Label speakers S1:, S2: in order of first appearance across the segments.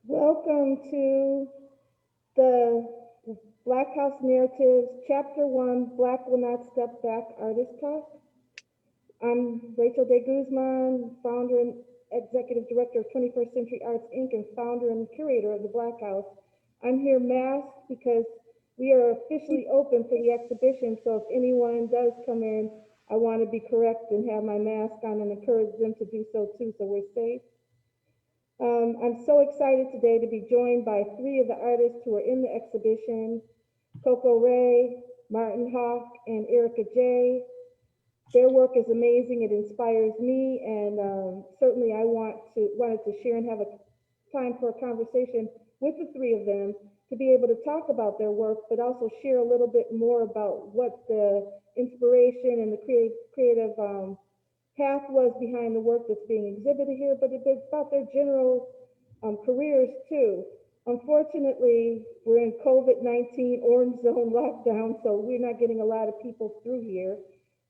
S1: Welcome to the Black House Narratives, Chapter 1, Black Will Not Step Back Artist Talk. I'm Rachel DeGuzman, founder and executive director of 21st Century Arts, Inc., and founder and curator of the Black House. I'm here masked because we are officially open for the exhibition, so if anyone does come in, I want to be correct and have my mask on and encourage them to do so too, so we're safe. I'm so excited today to be joined by three of the artists who are in the exhibition, Cocoa Rae, Martin Hawk, and Erica J. Their work is amazing. It inspires me, and certainly I wanted to share and have a time for a conversation with the three of them to be able to talk about their work, but also share a little bit more about what the inspiration and the creative path was behind the work that's being exhibited here, but it's about their general careers too. Unfortunately, we're in COVID-19 orange zone lockdown, so we're not getting a lot of people through here.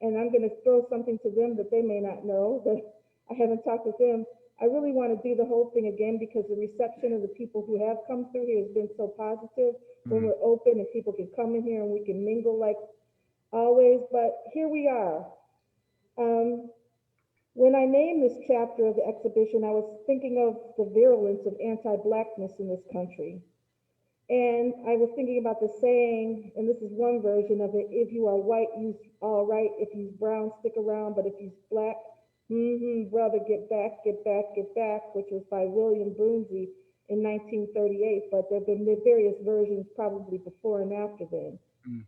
S1: And I'm going to throw something to them that they may not know, that I haven't talked with them. I really want to do the whole thing again because the reception of the people who have come through here has been so positive when
S2: Mm.
S1: we're open and people can come in here and we can mingle like always. But here we are. Um, when I named this chapter of the exhibition, I was thinking of the virulence of anti-blackness in this country. And I was thinking about the saying, and this is one version of it: if you are white, you's all right. If you's brown, stick around. But if you's black, brother, get back, get back, get back, which was by William Brunsey in 1938. But there have been various versions probably before and after then.
S2: Mm.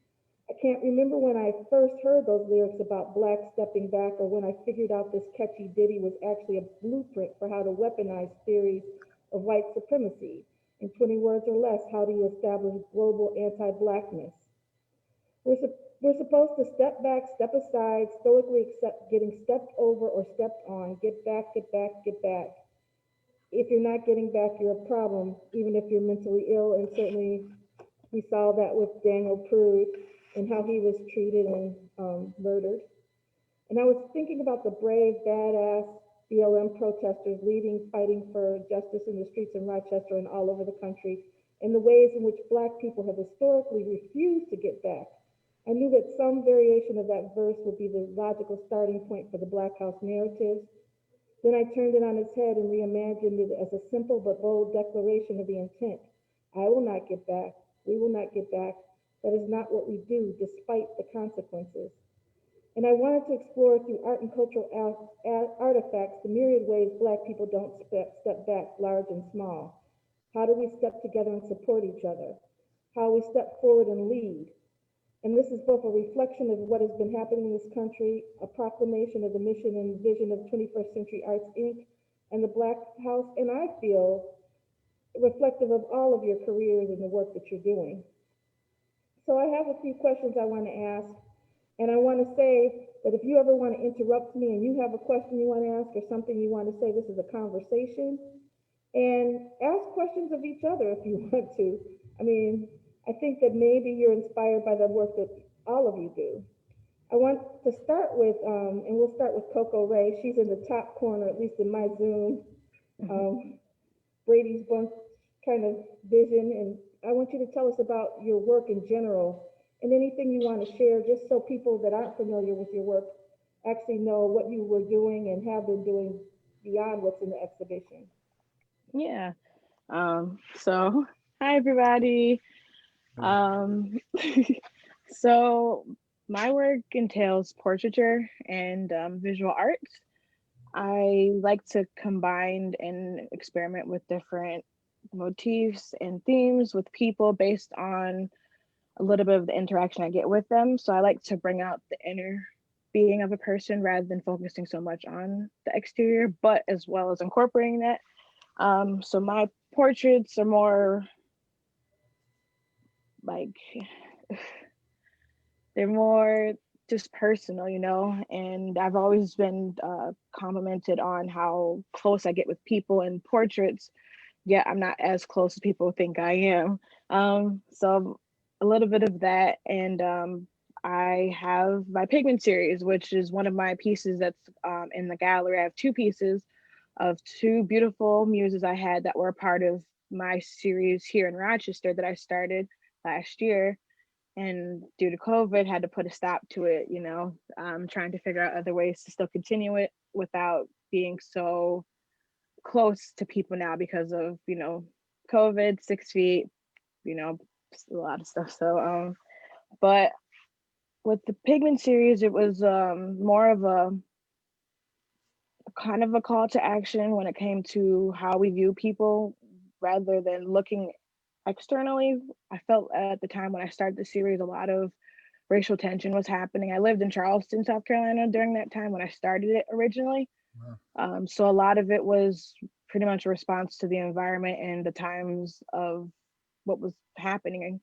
S1: I can't remember when I first heard those lyrics about blacks stepping back or when I figured out this catchy ditty was actually a blueprint for how to weaponize theories of white supremacy. In 20 words or less, how do you establish global anti-blackness? We're supposed to step back, step aside, stoically accept getting stepped over or stepped on, get back, get back, get back. If you're not getting back, you're a problem, even if you're mentally ill, and certainly we saw that with Daniel Prude and how he was treated and murdered. And I was thinking about the brave, badass BLM protesters leading, fighting for justice in the streets in Rochester and all over the country, and the ways in which Black people have historically refused to get back. I knew that some variation of that verse would be the logical starting point for the Black House narratives. Then I turned it on its head and reimagined it as a simple but bold declaration of the intent. I will not get back. We will not get back. That is not what we do, despite the consequences. And I wanted to explore through art and cultural artifacts the myriad ways Black people don't step back, large and small. How do we step together and support each other? How we step forward and lead. And this is both a reflection of what has been happening in this country, a proclamation of the mission and vision of 21st Century Arts, Inc., and the Black House, and I feel reflective of all of your careers and the work that you're doing. So I have a few questions I want to ask, and I want to say that if you ever want to interrupt me and you have a question you want to ask or something you want to say, this is a conversation. And ask questions of each other if you want to. I mean, I think that maybe you're inspired by the work that all of you do. I want to start with, and we'll start with Cocoa Rae. She's in the top corner, at least in my Zoom, um, Brady's Bunch kind of vision. And I want you to tell us about your work in general and anything you want to share, just so people that aren't familiar with your work actually know what you were doing and have been doing beyond what's in the exhibition.
S3: Yeah. So hi everybody.
S2: Hello.
S3: Um, so my work entails portraiture and visual art. I like to combine and experiment with different motifs and themes with people based on a little bit of the interaction I get with them. So I like to bring out the inner being of a person rather than focusing so much on the exterior, but as well as incorporating that. So my portraits are more like they're more just personal, and I've always been complimented on how close I get with people in portraits, yet I'm not as close as people think I am. So a little bit of that, and I have my pigment series, which is one of my pieces that's in the gallery. I have two pieces. of two beautiful muses I had that were a part of my series here in Rochester that I started last year. And due to COVID, had to put a stop to it. Trying to figure out other ways to still continue it without being so close to people now because of COVID, 6 feet, you know, a lot of stuff. So, but with the Pigment series, it was more of a kind of a call to action when it came to how we view people rather than looking externally. I felt at the time when I started the series, a lot of racial tension was happening. I lived in Charleston, South Carolina during that time when I started it originally.
S2: Wow.
S3: So a lot of it was pretty much a response to the environment and the times of what was happening.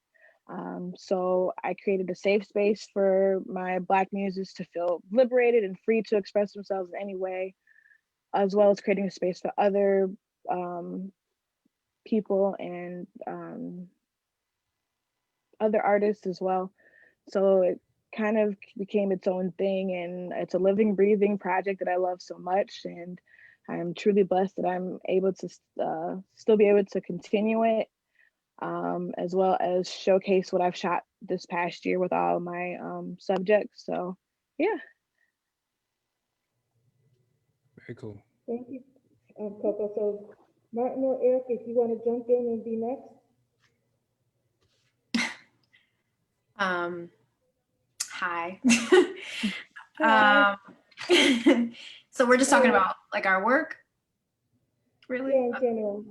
S3: So I created a safe space for my Black muses to feel liberated and free to express themselves in any way, as well as creating a space for other um, people and other artists as well. So it kind of became its own thing, and it's a living, breathing project that I love so much. And I'm truly blessed that I'm able to still be able to continue it, as well as showcase what I've shot this past year with all my subjects. So, yeah.
S2: Very cool.
S1: Thank you, Coco. So Martin or Eric, if you want to jump in and be next.
S4: Hi.
S1: Hi.
S4: So we're just talking
S1: Hi.
S4: about like our work, really?
S1: Yeah, in general.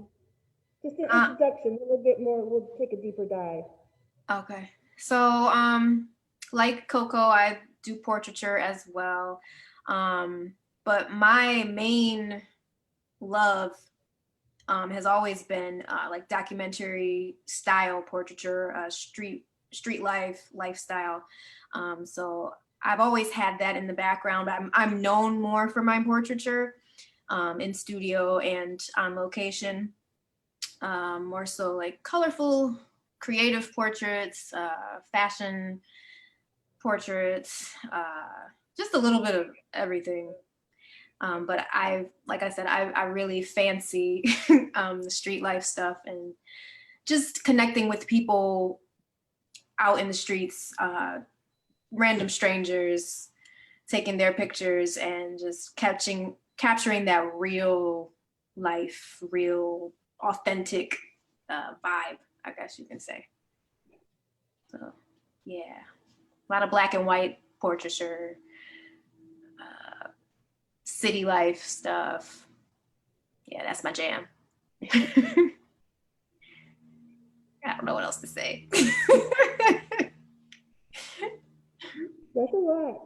S1: Just an
S4: Uh,
S1: introduction. We'll get more, we'll take a deeper dive.
S4: okay. So, like Coco, I do portraiture as well. But my main love has always been like documentary style portraiture, street life, lifestyle. So I've always had that in the background. I'm known more for my portraiture in studio and on location. More so like colorful, creative portraits, fashion portraits, just a little bit of everything. But like I said, I really fancy the street life stuff and just connecting with people out in the streets, random strangers, taking their pictures and just capturing that real life, real authentic vibe, I guess you can say. So yeah, a lot of black and white portraiture, city life stuff. Yeah, that's my jam. I don't know what else to say.
S1: That's a lot.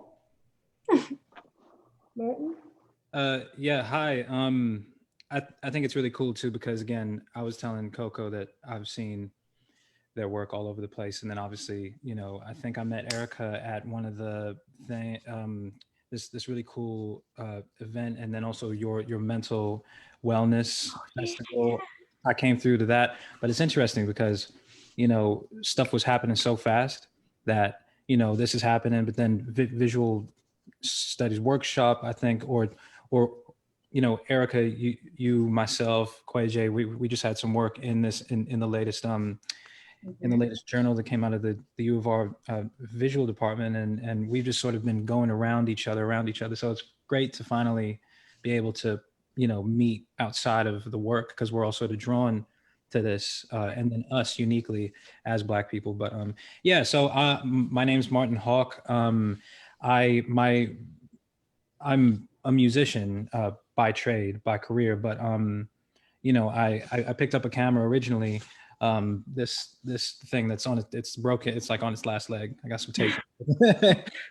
S1: Martin?
S2: Yeah, hi. I think it's really cool too because again, I was telling Coco that I've seen their work all over the place, and then obviously, I think I met Erica at one of the this really cool event, and then also your mental wellness festival. I came through to that, but it's interesting because stuff was happening so fast that this is happening, but then visual studies workshop, I think, or Erica, you myself, Kwej, we just had some work in this in the latest in the latest journal that came out of the U of R visual department, and we've just sort of been going around each other. So it's great to finally be able to meet outside of the work because we're all sort of drawn to this, and then us uniquely as Black people. But yeah, so my name's Martin Hawk. I'm a musician by trade, by career, but I picked up a camera originally. This thing that's on it, it's broken. It's like on its last leg. I got some tape.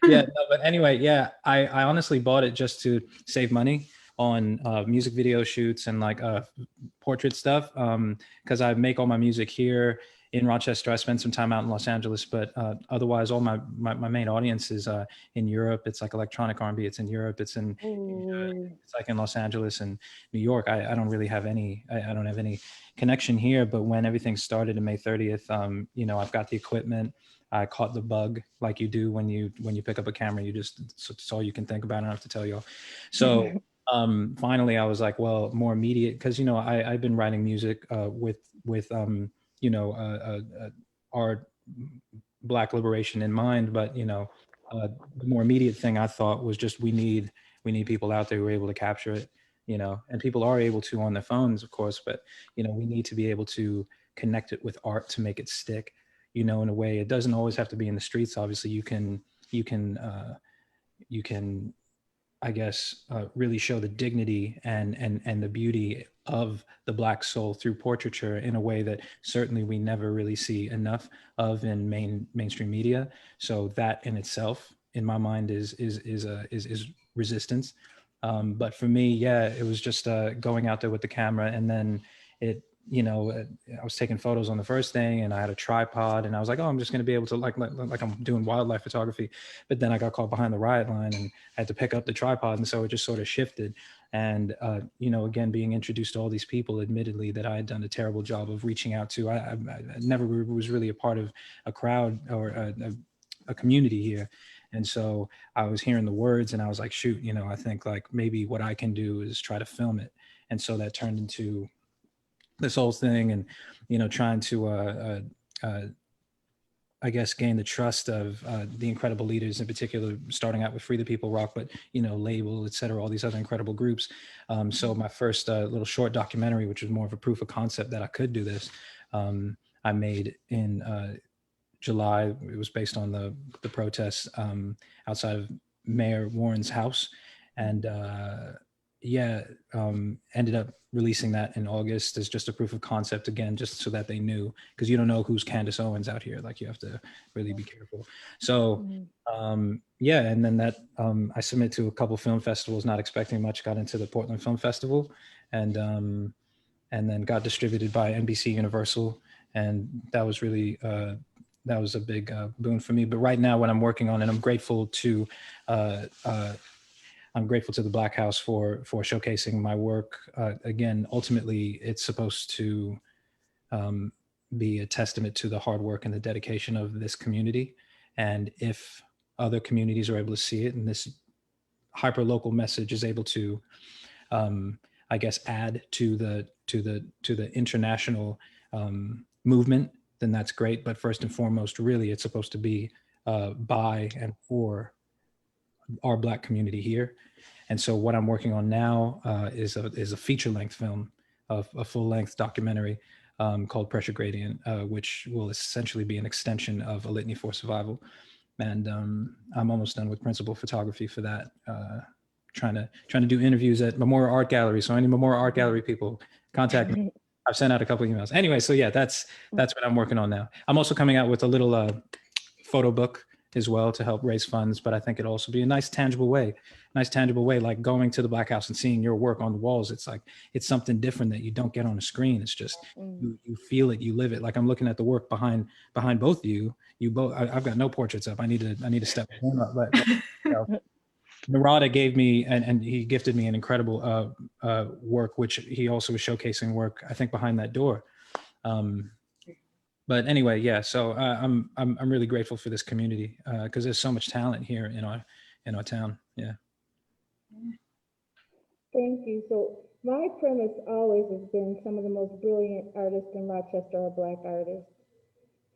S2: Yeah, no, but anyway, yeah, I honestly bought it just to save money on music video shoots and like portrait stuff because I make all my music here in Rochester. I spend some time out in Los Angeles, but otherwise all my main audience is in Europe. It's like electronic R&B. It's in Europe. It's in it's like in Los Angeles and New York. I don't really have any I don't have any connection here, but when everything started in May 30th, I've got the equipment. I caught the bug like you do when you pick up a camera. You just it's all you can think about. I don't have to tell you all. So Finally I was like, well, more immediate, because you know I've been writing music with you know our Black liberation in mind, but you know the more immediate thing I thought was just we need people out there who are able to capture it, you know, and people are able to on their phones, of course, but you know we need to be able to connect it with art to make it stick, you know, in a way. It doesn't always have to be in the streets. Obviously you can you can, I guess, really show the dignity and the beauty of the Black soul through portraiture in a way that certainly we never really see enough of in mainstream media. So that in itself, in my mind, is resistance. But for me, yeah, it was just going out there with the camera, and then it, you know, I was taking photos on the first thing, and I had a tripod, and I was like, oh, I'm just going to be able to like I'm doing wildlife photography. But then I got caught behind the riot line, and I had to pick up the tripod, and so it just sort of shifted. And you know, again, being introduced to all these people, admittedly, that I had done a terrible job of reaching out to. I never was really a part of a crowd or a community here. And so I was hearing the words, and I was like, shoot, you know, I think like maybe what I can do is try to film it. And so that turned into this whole thing, and you know, trying to I guess gain the trust of the incredible leaders, in particular, starting out with Free the People Rock, but you know, Label, et cetera, all these other incredible groups. So my first little short documentary, which was more of a proof of concept that I could do this, I made in July. It was based on the protests outside of Mayor Warren's house, and yeah, ended up releasing that in August as just a proof of concept, again, just so that they knew, because you don't know who's Candace Owens out here. Like, you have to really be careful. So yeah, and then that I submitted to a couple film festivals, not expecting much, got into the Portland Film Festival, and then got distributed by NBC Universal, and that was really that was a big boon for me. But right now, what I'm working on, and I'm grateful to the Black House for showcasing my work. Again, ultimately, it's supposed to be a testament to the hard work and the dedication of this community. And if other communities are able to see it, and this hyper local message is able to, I guess, add to the international movement, then that's great. But first and foremost, really, it's supposed to be by and for our Black community here. And so what I'm working on now is a feature-length film, a full-length documentary called Pressure Gradient, which will essentially be an extension of A Litany for Survival. And I'm almost done with principal photography for that. Trying to do interviews at Memorial Art Gallery. So any Memorial Art Gallery people, contact me. I've sent out a couple of emails. Anyway, so yeah, that's what I'm working on now. I'm also coming out with a little photo book as well to help raise funds, but I think it'll also be a nice tangible way, like going to the Black House and seeing your work on the walls. It's like, it's something different that you don't get on a screen. It's just, you feel it, you live it. Like, I'm looking at the work behind both of you. You both, I've got no portraits up. I need to step up, but you know, Narada gave me, and he gifted me an incredible work, which he also was showcasing work, I think, behind that door. But anyway, yeah. So I'm really grateful for this community because there's so much talent here in our town. Yeah.
S1: Thank you. So my premise always has been some of the most brilliant artists in Rochester are Black artists.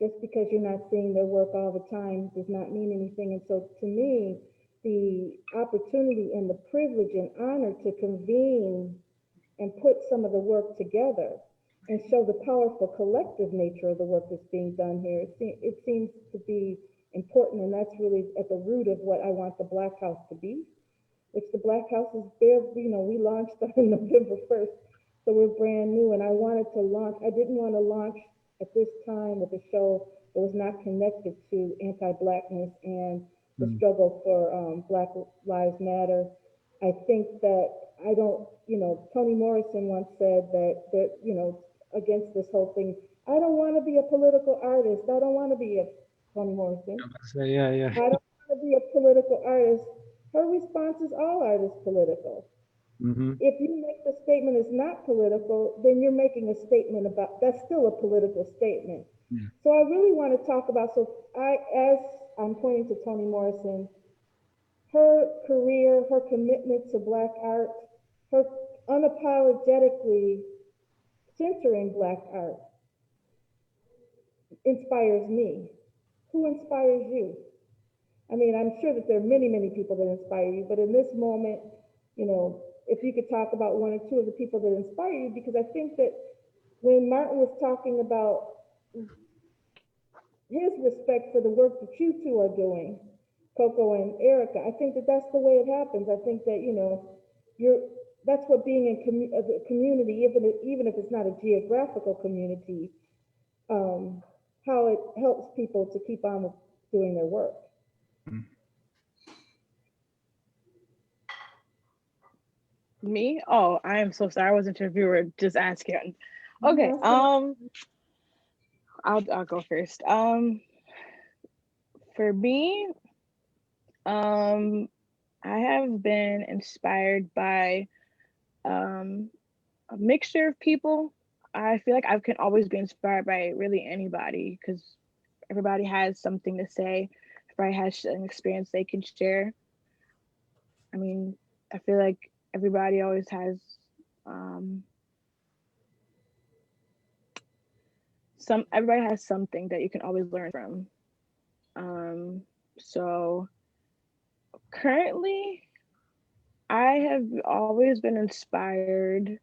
S1: Just because you're not seeing their work all the time does not mean anything. And so to me, the opportunity and the privilege and honor to convene and put some of the work together and show the powerful collective nature of the work that's being done here, it seems to be important. And that's really at the root of what I want the Black House to be, which the Black House is bare, you know, we launched on November 1st. So we're brand new, and I didn't want to launch at this time with a show that was not connected to anti-Blackness and the struggle for Black Lives Matter. I think that Toni Morrison once said that, you know, against this whole thing, I don't want to be a political artist. I don't want to be Toni Morrison.
S2: Yeah.
S1: I don't want to be a political artist. Her response is, all art is political. If you make the statement is not political, then you're making a statement about, that's still a political statement. So I really want to talk about, as I'm pointing to Toni Morrison, her career, her commitment to Black art her unapologetically centering Black art inspires me. Who inspires you? I mean, I'm sure that there are many, many people that inspire you, but in this moment, you know, if you could talk about one or two of the people that inspire you, because I think that when Martin was talking about his respect for the work that you two are doing, Coco and Erica, I think that that's the way it happens. I think that, you know, that's what being in a community, even if it's not a geographical community, how it helps people to keep on doing their work.
S3: Me? Oh, I am so sorry. I wasn't sure if you were just asking. Okay. I'll go first. For me, I have been inspired by a mixture of people. I feel like I can always be inspired by really anybody because everybody has something to say. Everybody has an experience they can share. I mean, I feel like everybody always has everybody has something that you can always learn from. So currently I have always been inspired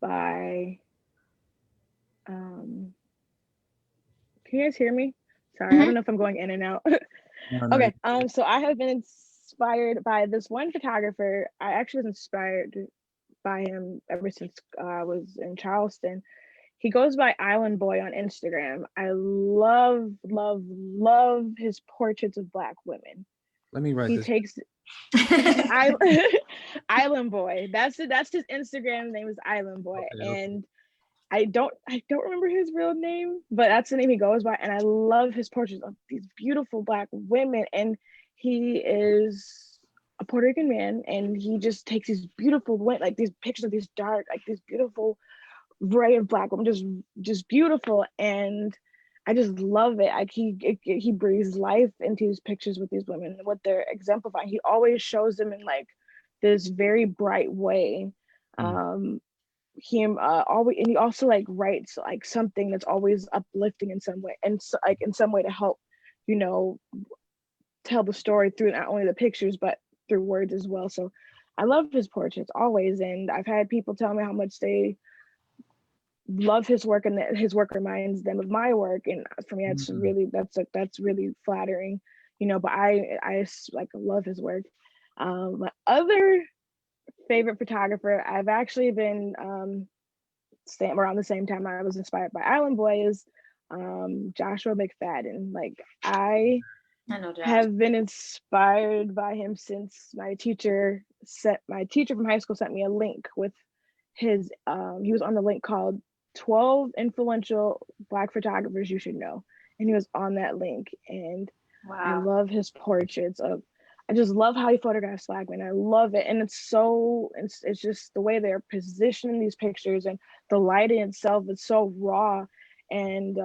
S3: by can you guys hear me? Sorry, I don't know if I'm going in and out. Okay, so I have been inspired by this one photographer. I actually was inspired by him ever since I was in Charleston. He goes by Island Boy on Instagram. I love, love, love his portraits of Black women.
S2: Let me write
S3: he
S2: this.
S3: Takes Island Boy. That's his Instagram name is Island Boy.
S2: Okay.
S3: And I don't remember his real name, but that's the name he goes by. And I love his portraits of these beautiful Black women. And he is a Puerto Rican man, and he just takes these beautiful, like these pictures of these dark, like these beautiful array of Black women, just beautiful. And I just love it. Like he breathes life into these pictures with these women, what they're exemplifying. He always shows them in like this very bright way. He also like writes like something that's always uplifting in some way, and so, like in some way to help, you know, tell the story through not only the pictures but through words as well. So I love his portraits always, and I've had people tell me how much they love his work and that his work reminds them of my work, and for me that's really flattering, you know. But I like love his work. My other favorite photographer, I've actually been around the same time I was inspired by Island Boy, is Joshua McFadden. Like I
S4: know Josh.
S3: have been inspired by him since my teacher from high school sent me a link with his he was on the link called 12 influential Black photographers you should know, and he was on that link. And
S4: wow.
S3: I love his portraits of, I just love how he photographs Black men. I love it. And it's just the way they're positioning these pictures, and the lighting itself is so raw. And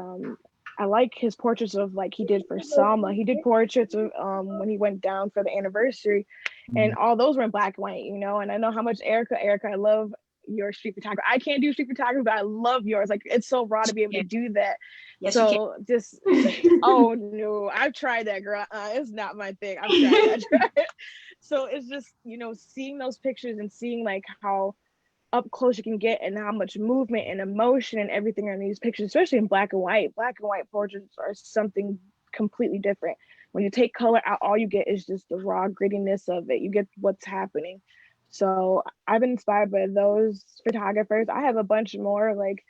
S3: I like his portraits of, like he did for Selma. He did portraits of when he went down for the anniversary, and all those were in Black and white, you know. And I know how much Erica, I love your street photography. I can't do street photography, but I love yours. Like it's so raw to be able to do that.
S4: Yes,
S3: so just oh no, I've tried that, girl. It's not my thing. I've tried. So it's just, you know, seeing those pictures and seeing like how up close you can get, and how much movement and emotion and everything are in these pictures, especially in black and white. Black and white portraits are something completely different. When you take color out, all you get is just the raw grittiness of it. You get what's happening. So I've been inspired by those photographers. I have a bunch more, like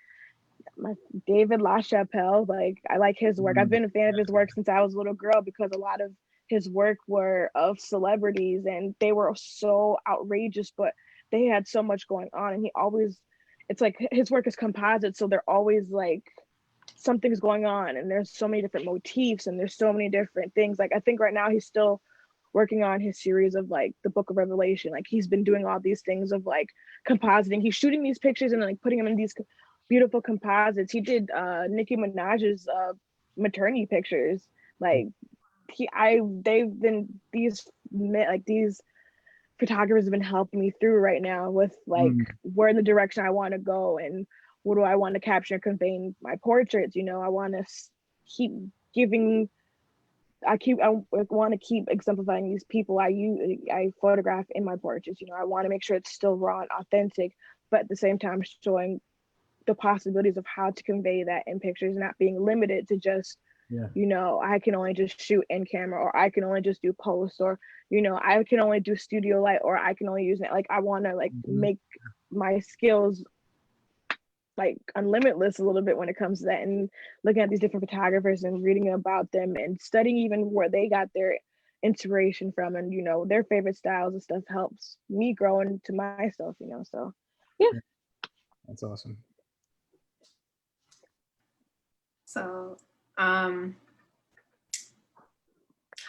S3: my David LaChapelle. Like I like his work. I've been a fan of his work since I was a little girl, because a lot of his work were of celebrities, and they were so outrageous, but they had so much going on. And he always, it's like his work is composite, so they're always like something's going on, and there's so many different motifs, and there's so many different things. Like I think right now he's still working on his series of like the Book of Revelation. Like he's been doing all these things of like compositing. He's shooting these pictures and like putting them in these beautiful composites. He did Nicki Minaj's maternity pictures. Like they've been these photographers have been helping me through right now with like where in the direction I want to go and what do I want to capture and convey in my portraits. You know, I want to keep giving. I want to keep exemplifying these people I photograph in my portraits. You know, I want to make sure it's still raw and authentic, but at the same time showing the possibilities of how to convey that in pictures, not being limited to just, you know, I can only just shoot in camera, or I can only just do post, or, you know, I can only do studio light, or I can only use it. Like, I want to like make my skills like unlimitless a little bit when it comes to that, and looking at these different photographers and reading about them and studying even where they got their inspiration from, and, you know, their favorite styles and stuff helps me grow into myself, you know. So yeah.
S2: That's awesome.
S4: So,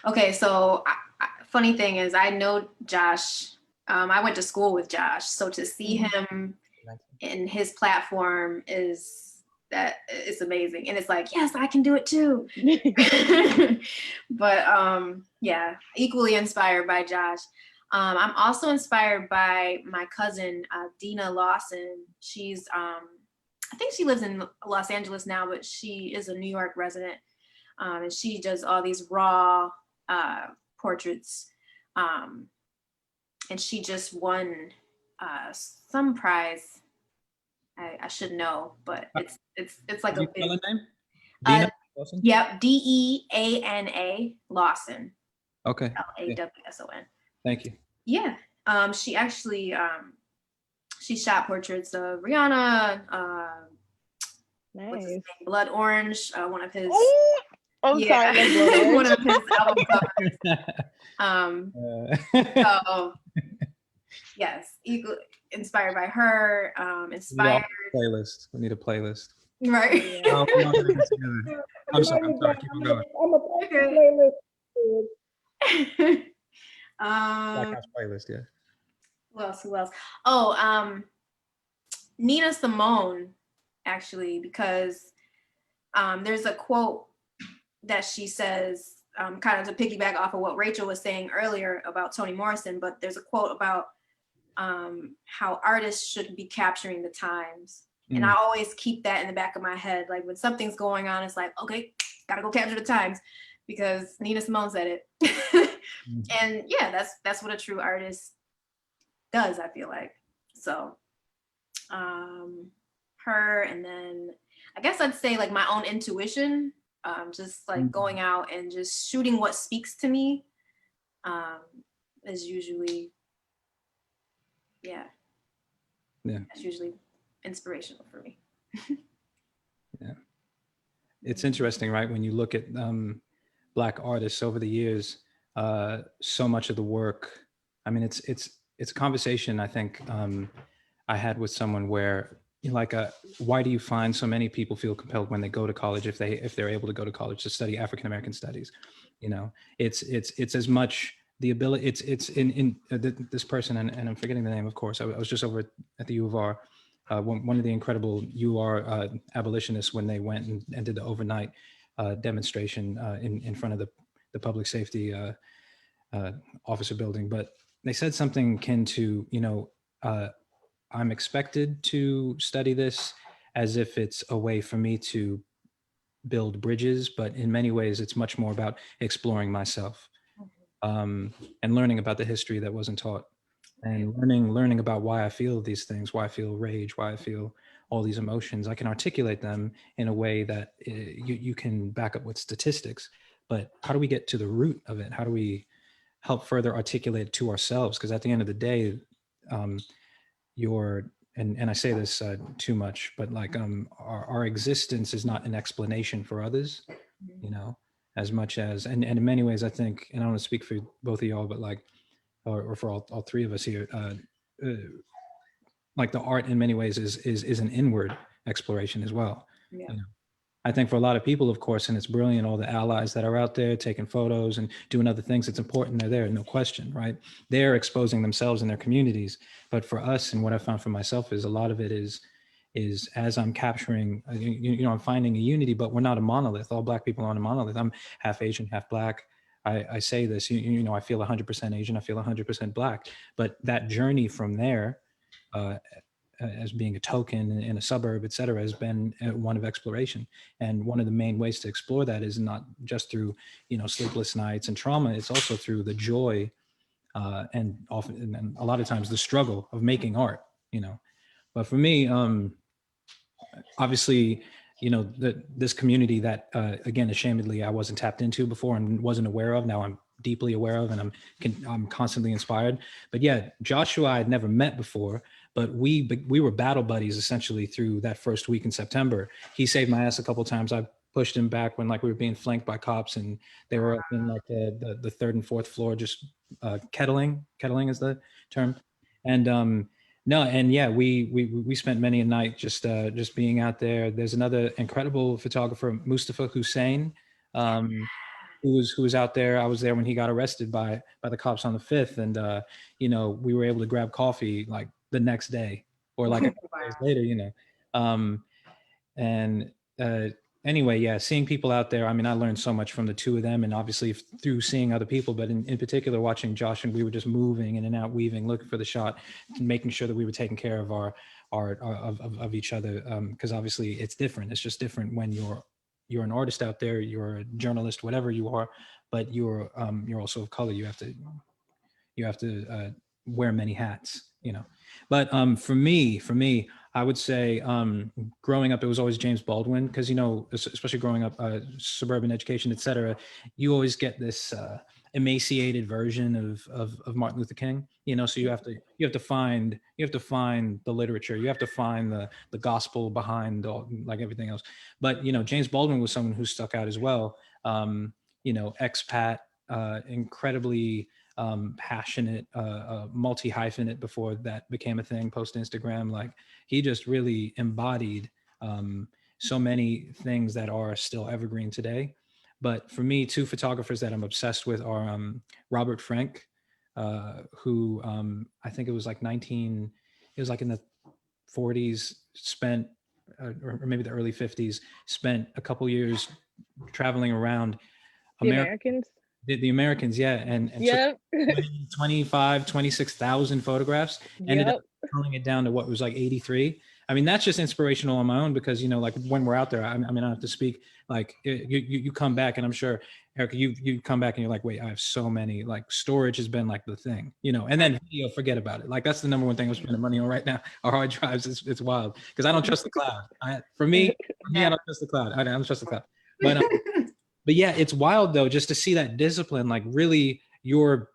S4: okay, so funny thing is, I know Josh. I went to school with Josh, so to see him in his platform is amazing, and it's like, yes, I can do it too. But yeah, equally inspired by Josh. I'm also inspired by my cousin, Dina Lawson. She's I think she lives in Los Angeles now, but she is a New York resident. And she does all these raw portraits. And she just won some prize. I should know, but it's like a big
S2: name? Dina Lawson?
S4: Yep, Deana Lawson.
S2: Okay.
S4: Lawson.
S2: Thank you.
S4: Yeah. She actually she shot portraits of Rihanna,
S3: Nice.
S4: what's his name? Blood Orange, one of his
S3: sorry,
S4: one of his album covers. So yes, inspired by her, inspired.
S2: We need a playlist.
S4: Right.
S2: I'm sorry. Keep on going.
S1: I'm a playlist.
S2: Black House playlist, yeah.
S4: Who else? Oh, Nina Simone, actually, because there's a quote that she says, kind of to piggyback off of what Rachel was saying earlier about Toni Morrison, but there's a quote about how artists should be capturing the times. And I always keep that in the back of my head. Like, when something's going on, it's like, okay, gotta go capture the times, because Nina Simone said it. And yeah, that's what a true artist does, I feel like. So her, and then I guess I'd say like my own intuition, just like going out and just shooting what speaks to me, is usually that's usually inspirational for me.
S2: Yeah, it's interesting, right? When you look at Black artists over the years, so much of the work, I mean, it's a conversation I think I had with someone where, like, why do you find so many people feel compelled when they go to college, if they're able to go to college, to study African American studies? You know, it's as much the ability. It's in this person, and I'm forgetting the name, of course. I was just over at the U of R. One of the incredible UR abolitionists, when they went and did the overnight demonstration in front of the public safety officer building. But they said something akin to, you know, I'm expected to study this as if it's a way for me to build bridges, but in many ways it's much more about exploring myself, and learning about the history that wasn't taught, and learning about why I feel these things, why I feel rage, why I feel all these emotions. I can articulate them in a way that you can back up with statistics, but how do we get to the root of it? How do we help further articulate it to ourselves? Because at the end of the day, and I say this too much, but like our existence is not an explanation for others, you know, as much as, and in many ways, I think, and I don't want to speak for both of y'all, but like, or for all three of us here, like the art in many ways is an inward exploration as well.
S4: Yeah.
S2: You know? I think for a lot of people, of course, and it's brilliant, all the allies that are out there taking photos and doing other things, it's important they're there, no question, right? They're exposing themselves in their communities. But for us, and what I found for myself, is a lot of it is as I'm capturing, you know, I'm finding a unity, but we're not a monolith. All Black people aren't a monolith. I'm half Asian, half Black. I say this, you know, I feel 100% Asian, I feel 100% Black, but that journey from there, as being a token in a suburb, et cetera, has been one of exploration. And one of the main ways to explore that is not just through, you know, sleepless nights and trauma. It's also through the joy and often, and a lot of times, the struggle of making art, you know. But for me, obviously, you know, this community that, again, ashamedly, I wasn't tapped into before and wasn't aware of. Now I'm deeply aware of, and I'm constantly inspired. But yeah, Joshua I had never met before, but we were battle buddies essentially through that first week in September. He saved my ass a couple of times. I pushed him back when like we were being flanked by cops, and they were up in like the third and fourth floor, just kettling is the term. And no, and yeah, we spent many a night just being out there. There's another incredible photographer, Mustafa Hussein, who was out there. I was there when he got arrested by the cops on the 5th, and you know, we were able to grab coffee like the next day or like a couple days later, you know. And anyway, yeah, seeing people out there, I mean, I learned so much from the two of them, and obviously through seeing other people, but in particular watching Josh, and we were just moving in and out, weaving, looking for the shot, making sure that we were taking care of of each other, because obviously it's different. It's just different when you're an artist out there, you're a journalist, whatever you are, but you're also of color. You have to wear many hats, you know. But for me, I would say growing up, it was always James Baldwin, because, you know, especially growing up, suburban education, et cetera, you always get this emaciated version of Martin Luther King, you know. So you have to find the literature, you have to find the gospel behind all, like everything else. But, you know, James Baldwin was someone who stuck out as well. You know, expat, incredibly passionate, multi-hyphenate before that became a thing post Instagram. Like, he just really embodied so many things that are still evergreen today. But for me, two photographers that I'm obsessed with are Robert Frank, who I think it was like it was like in the 40s, spent, or maybe the early 50s, spent a couple years traveling around
S3: The Americans.
S2: The Americans, yeah, and
S3: Yep.
S2: so 26,000 photographs, ended up pulling it down to what was like 83. I mean, that's just inspirational on my own, because, you know, like when we're out there, I mean, I have to speak, like you come back, and I'm sure, Erica, you come back and you're like, wait, I have so many, like, storage has been like the thing, you know. And then video, forget about it. Like, that's the number one thing I'm spending money on right now, our hard drives. It's wild, because I don't trust the cloud. For me, I don't trust the cloud. I don't trust the cloud. But yeah, it's wild though, just to see that discipline, like really you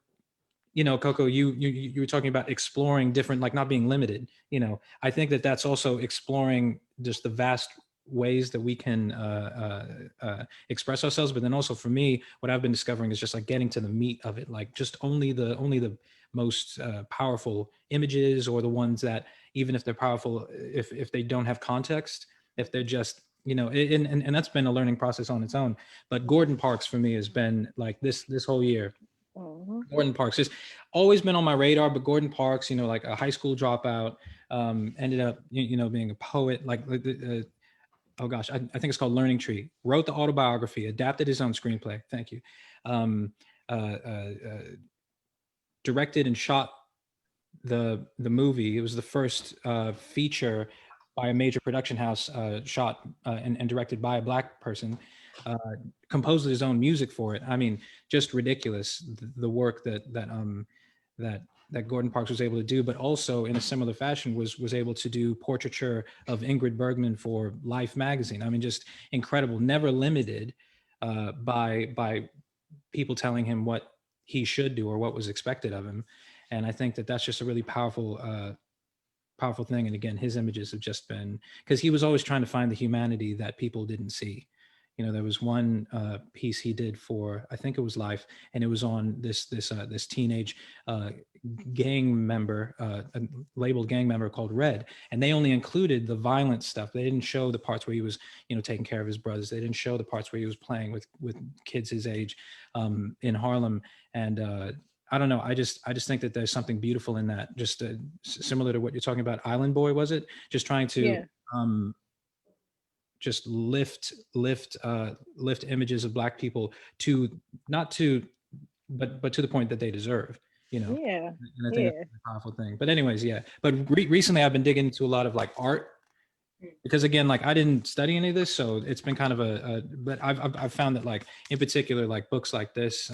S2: know, Coco, you were talking about exploring different, like not being limited, you know. I think that that's also exploring just the vast ways that we can express ourselves. But then also for me, what I've been discovering is just like getting to the meat of it, like just only the most powerful images, or the ones that, even if they're powerful, if they don't have context, if they're just, you know, and that's been a learning process on its own. But Gordon Parks for me has been like this whole year. Gordon Parks has always been on my radar, but Gordon Parks, you know, like a high school dropout, ended up, you know, being a poet, like, oh gosh, I think it's called Learning Tree. Wrote the autobiography, adapted his own screenplay. Thank you. Directed and shot the movie. It was the first feature by a major production house, shot and directed by a Black person, composed his own music for it. I mean, just ridiculous, the work that Gordon Parks was able to do. But also in a similar fashion was able to do portraiture of Ingrid Bergman for Life magazine. I mean, just incredible, never limited by people telling him what he should do or what was expected of him. And I think that that's just a really powerful thing. And again, his images have just been, because he was always trying to find the humanity that people didn't see. You know, there was one piece he did for, I think it was Life, and it was on this teenage gang member, a labeled gang member called Red, and they only included the violent stuff. They didn't show the parts where he was, you know, taking care of his brothers. They didn't show the parts where he was playing with kids his age in Harlem. And I don't know. I just think that there's something beautiful in that. Just similar to what you're talking about, Island Boy, was it? Just trying to just lift images of Black people to, not to but to the point that they deserve, you know.
S3: Yeah.
S2: And I think that's a powerful thing. But anyways, yeah. But recently I've been digging into a lot of like art, because again, like I didn't study any of this, so it's been kind of but I've found that like in particular, like books like this,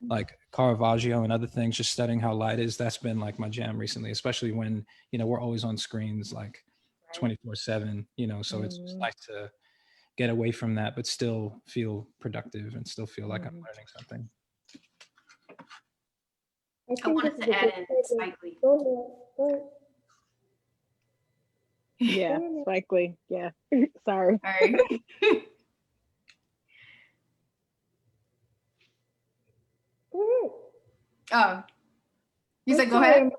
S2: like Caravaggio and other things, just studying how light is, that's been like my jam recently, especially when, you know, we're always on screens like 24/7, you know, so it's just nice to get away from that, but still feel productive and still feel like I'm learning something.
S4: I wanted to add in Spike Lee.
S1: Go ahead.
S3: Yeah, Spike Lee. Yeah. Sorry.
S4: All right.
S1: Go ahead.
S4: Oh, you said go ahead.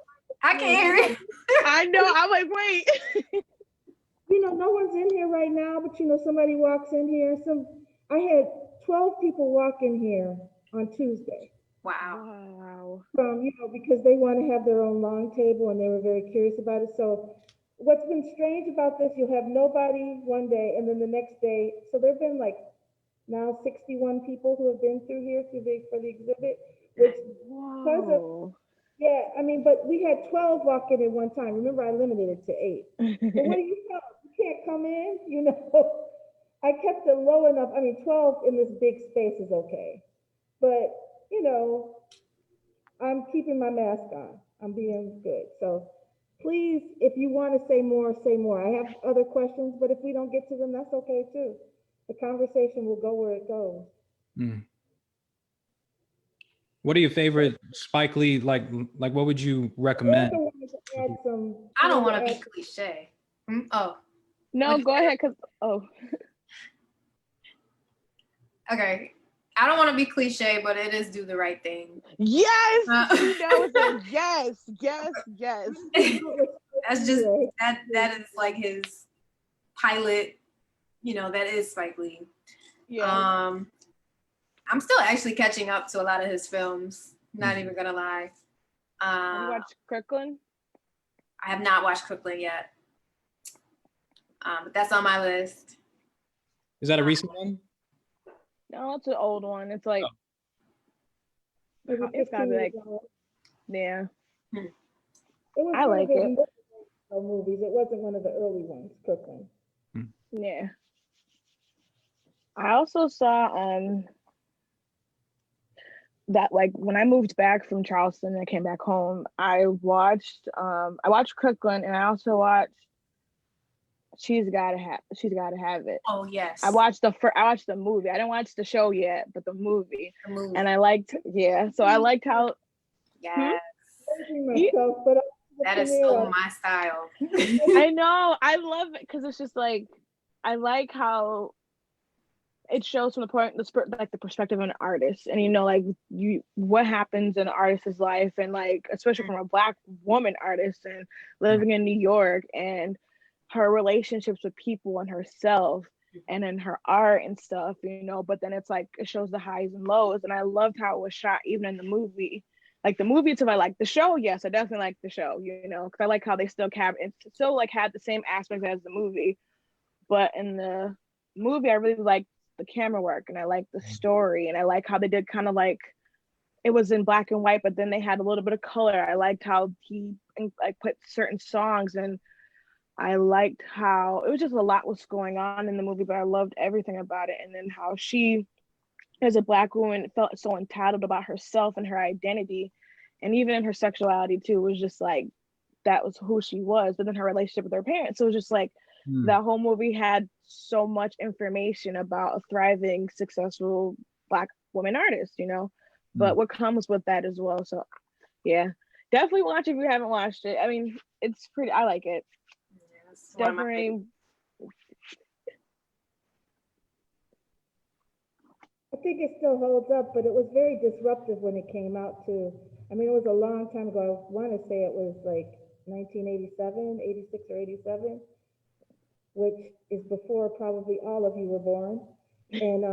S4: I can't hear you.
S3: I know. I'm like, wait.
S1: You know, no one's in here right now, but you know, somebody walks in here. I had 12 people walk in here on Tuesday.
S4: Wow.
S1: From, you know, because they want to have their own long table and they were very curious about it. So what's been strange about this, you'll have nobody one day and then the next day. So there've been like now 61 people who have been through here for the exhibit, which because of, yeah, I mean, but we had 12 walk in at one time. Remember, I limited it to 8. But what do you know? You can't come in, you know. I kept it low enough. I mean, 12 in this big space is okay. But, you know, I'm keeping my mask on. I'm being good. So please, if you want to say more, say more. I have other questions, but if we don't get to them, that's okay too. The conversation will go where it goes.
S2: What are your favorite Spike Lee, like what would you recommend?
S4: I don't want to be cliche. Oh.
S3: No, go ahead, because,
S4: Okay. I don't want to be cliche, but it is Do the Right Thing.
S3: Yes! She knows it. Yes.
S4: That's just, that is like his pilot, you know, that is Spike Lee. Yeah. I'm still actually catching up to a lot of his films. Not even gonna lie.
S3: Have you watched Crooklyn?
S4: I have not watched Crooklyn yet. But that's on my list.
S2: Is that a recent one?
S3: No, it's an old one. It's like, it's gotta be like, yeah. I like it.
S1: Movies. It wasn't one of the early ones, Crooklyn.
S3: Yeah. I also saw that, like, when I moved back from Charleston and I came back home, I watched Crooklyn, and I also watched She's Gotta Have It.
S4: Oh yes.
S3: I watched the movie. I didn't watch the show yet, but the movie. And I liked, so I liked how.
S4: Yes. That is so my style.
S3: I know. I love it because it's just like, I like how it shows from the perspective of an artist, and you know, like what happens in an artist's life, and like especially from a Black woman artist and living in New York, and her relationships with people and herself and in her art and stuff, you know. But then it's like it shows the highs and lows, and I loved how it was shot even in the movie. Like the movie itself, I like the show. Yes, I definitely like the show, you know, because I like how they still had the same aspects as the movie. But in the movie, I really liked the camera work, and I liked the story, and I like how they did kind of like, it was in black and white, but then they had a little bit of color. I liked how he like put certain songs, and I liked how it was just a lot was going on in the movie, but I loved everything about it. And then how she, as a Black woman, felt so entitled about herself and her identity, and even in her sexuality too, was just like, that was who she was. But then her relationship with her parents, so it was just like, that whole movie had so much information about a thriving, successful Black woman artist, you know, but what comes with that as well. So yeah, definitely watch if you haven't watched it. I mean, it's pretty, I like it. Yeah, definitely.
S1: I think it still holds up, but it was very disruptive when it came out too. I mean, it was a long time ago. I want to say it was like 1987, 86 or 87, which is before probably all of you were born. And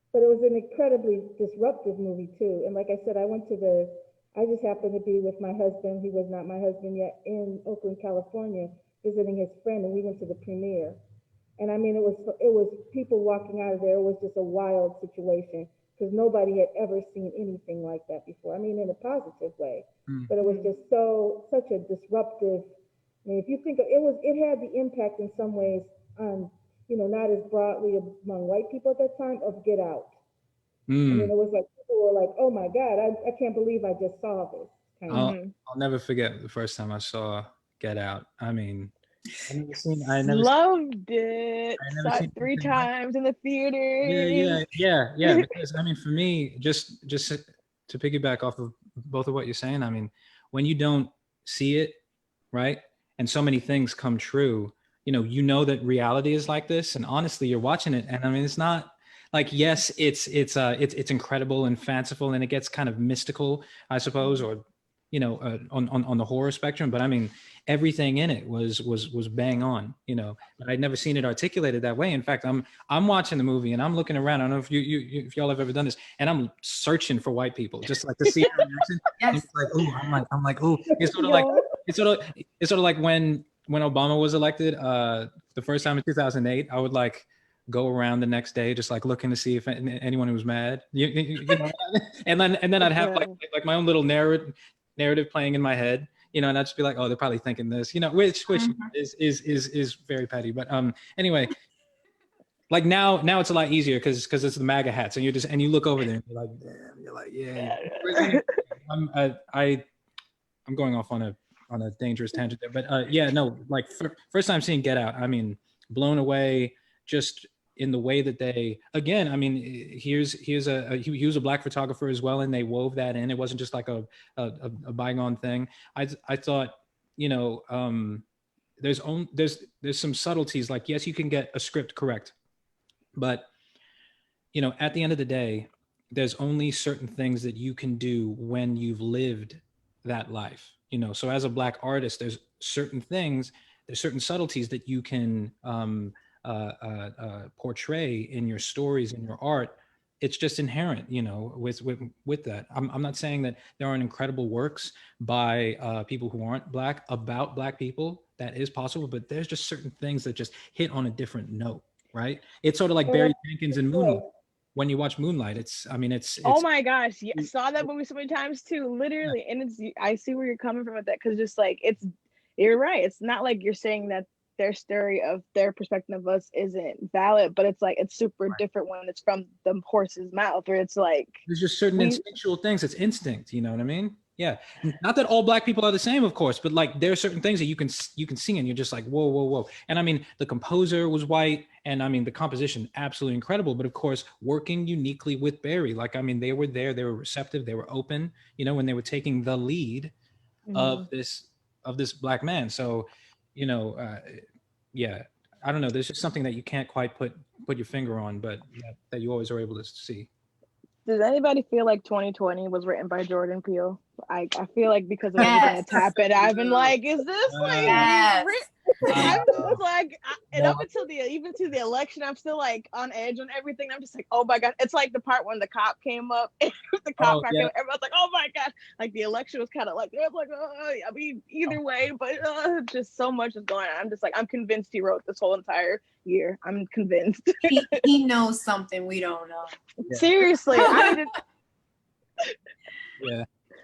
S1: but it was an incredibly disruptive movie too. And like I said, I just happened to be with my husband, he was not my husband yet, in Oakland, California, visiting his friend, and we went to the premiere. And I mean, it was people walking out of there. It was just a wild situation because nobody had ever seen anything like that before. I mean, in a positive way,
S2: Mm.
S1: but it was just such a disruptive. I mean, if you think of it, it had the impact in some ways on, you know, not as broadly among white people at that time, of Get Out. I mean, it was like people were like, "Oh my God, I can't believe I just saw this." Kind of.
S2: I'll never forget the first time I saw Get Out. I mean, I
S3: Loved it.
S2: never
S3: Saw
S2: seen
S3: it 3
S2: anything like
S3: times in the theater.
S2: Yeah. Because I mean, for me, just to piggyback off of both of what you're saying, I mean, when you don't see it, right, and so many things come true, you know that reality is like this, and honestly, you're watching it, and I mean, it's not like, yes, it's incredible and fanciful, and it gets kind of mystical, I suppose, or on the horror spectrum, but I mean, everything in it was bang on, but I'd never seen it articulated that way. In fact, I'm watching the movie and I'm looking around. I don't know if if y'all have ever done this, and I'm searching for white people just like to see their reaction. And it's like, ooh, I'm like, ooh, it's sort of like when Obama was elected the first time in 2008. I would like go around the next day just like looking to see if anyone was mad, and then I'd have like my own little narrative playing in my head, and I'd just be like, oh, they're probably thinking this, which is very petty. But anyway, like now it's a lot easier because it's the MAGA hats, and you look over there and you're like, damn, you're like, yeah. I'm going off on a dangerous tangent there, but yeah, no, like first time seeing Get Out, I mean, blown away just in the way that they, again, I mean, he was a Black photographer as well, and they wove that in. It wasn't just like a bygone thing. I thought, there's some subtleties, like, yes, you can get a script correct, but at the end of the day, there's only certain things that you can do when you've lived that life, so as a Black artist, there's certain subtleties that you can portray in your stories, in your art. It's just inherent, with that. I'm not saying that there aren't incredible works by people who aren't Black about Black people. That is possible, but there's just certain things that just hit on a different note, right? It's sort of like Barry Jenkins and Moonlight. When you watch Moonlight, it's oh
S3: my gosh, yeah, I saw that movie so many times too, literally. Yeah. And I see where you're coming from with that, because just like, you're right, it's not like you're saying that their story of their perspective of us isn't valid, but it's like, it's super different when it's from the horse's mouth, or it's like,
S2: there's just certain instinctual things. It's instinct, you know what I mean? Yeah, not that all Black people are the same, of course, but like there are certain things that you can see, and you're just like, whoa. And I mean, the composer was white, and I mean, the composition absolutely incredible. But of course, working uniquely with Barry, like, I mean, they were there, they were receptive, they were open, when they were taking the lead of this Black man. So, yeah, I don't know. There's just something that you can't quite put your finger on, but that you always are able to see.
S3: Does anybody feel like 2020 was written by Jordan Peele? I feel like because of everything that's happened, I've been like, is this like I was like, and up until even to the election, I'm still like on edge on everything. I'm just like, oh my God. It's like the part when the cop came up, came up, everyone's like, oh my God. Like the election was kind of like, I mean, either way, but just so much is going on. I'm just like, I'm convinced he wrote this whole entire year. I'm convinced.
S4: he knows something we don't know.
S3: Yeah. Seriously.
S2: Yeah.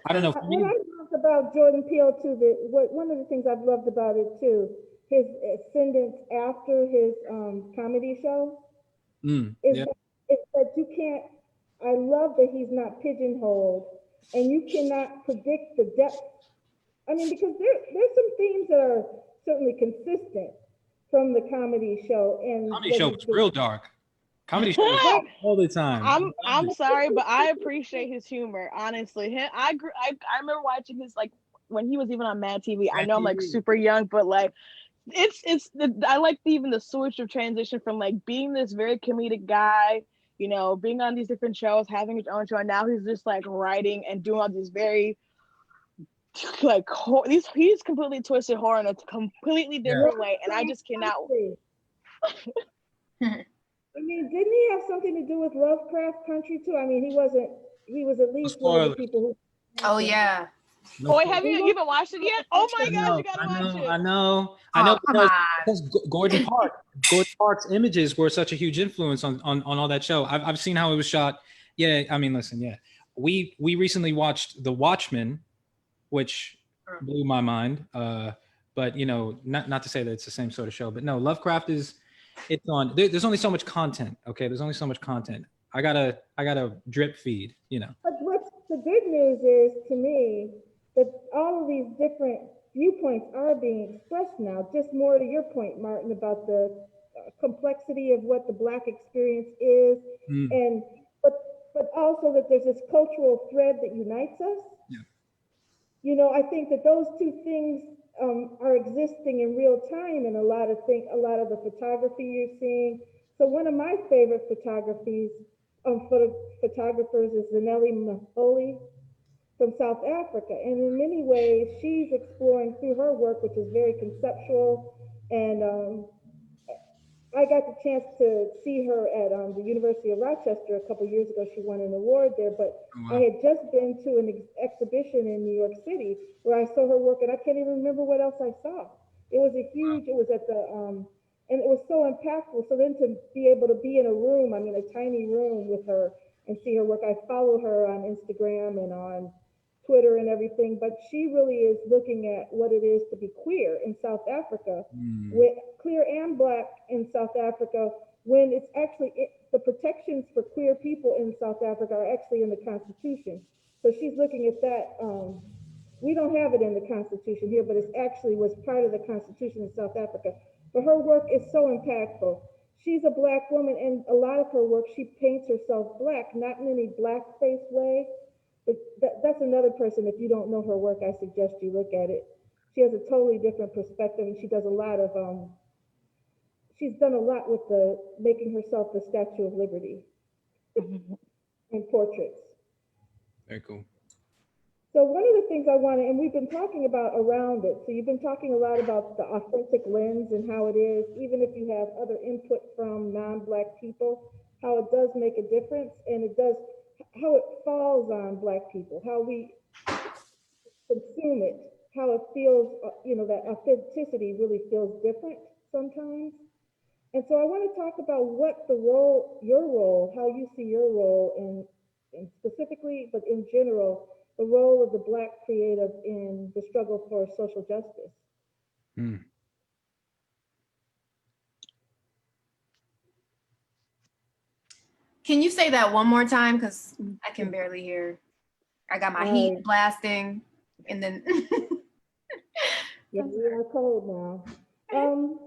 S2: I don't know.
S1: When I talk about Jordan Peele too, one of the things I've loved about it too, his ascendance after his comedy show, is that you can't. I love that he's not pigeonholed, and you cannot predict the depth. I mean, because there's some themes that are certainly consistent from the comedy show, and
S2: comedy show was real dark. Comedy show all the time.
S3: I'm sorry, but I appreciate his humor. Honestly, I remember watching his, like, when he was even on Mad TV. I know I'm like super young, but like I like even the switch of transition from like being this very comedic guy, being on these different shows, having his own show, and now he's just like writing and doing all these very like he's completely twisted horror in a completely different way, and I just cannot.
S1: I mean, didn't he have something to do with Lovecraft Country too? I mean, he was at least one of the people who.
S4: Oh yeah.
S3: No, boy, have you even watched it yet? Oh my gosh, you gotta watch it.
S2: I know. Because Gordon Parks' images were such a huge influence on all that show. I've seen how it was shot, Yeah, I mean, listen, yeah. We recently watched The Watchmen, which blew my mind. But you know, not to say that it's the same sort of show, but no, Lovecraft is it's on there's only so much content, okay? There's only so much content. I gotta drip feed, you know.
S1: But what's the good news is to me that all of these different viewpoints are being expressed now. Just more to your point, Martin, about the complexity of what the Black experience is,
S2: Mm,
S1: and but also that there's this cultural thread that unites us.
S2: yeah.
S1: You know, I think that those two things are existing in real time in a lot of the photography you're seeing. So one of my favorite photographers is Zanelli Maholi from South Africa. And in many ways, she's exploring through her work, which is very conceptual. And I got the chance to see her at the University of Rochester a couple years ago. She won an award there, but
S2: Oh,
S1: I
S2: wow.
S1: had just been to an exhibition in New York City where I saw her work, and I can't even remember what else I saw. It was a huge. It was at the and it was so impactful. So then to be able to be in a room, I mean, a tiny room with her and see her work. I follow her on Instagram and on Twitter and everything, but she really is looking at what it is to be queer in South Africa,
S2: Mm,
S1: with queer and Black in South Africa, when it's actually the protections for queer people in South Africa are actually in the Constitution. So she's looking at that. We don't have it in the Constitution here, but it actually was part of the Constitution in South Africa. But her work is so impactful. She's a Black woman, and a lot of her work, she paints herself Black, not in any blackface way, but that's another person. If you don't know her work, I suggest you look at it. She has a totally different perspective, and she does a lot of she's done a lot with the making herself the Statue of Liberty in portraits.
S2: very cool.
S1: So one of the things I wanted, and we've been talking about around it. So you've been talking a lot about the authentic lens and how it is, even if you have other input from non-Black people, how it does make a difference, and it does how it falls on Black people, how we consume it, how it feels. You know, that authenticity really feels different sometimes. And so I want to talk about what your role, how you see your role in specifically, but in general, the role of the Black creative in the struggle for social justice.
S2: Mm.
S4: Can you say that one more time? Because I can barely hear. I got my heat blasting, and then
S1: Yeah, we are cold now. Um,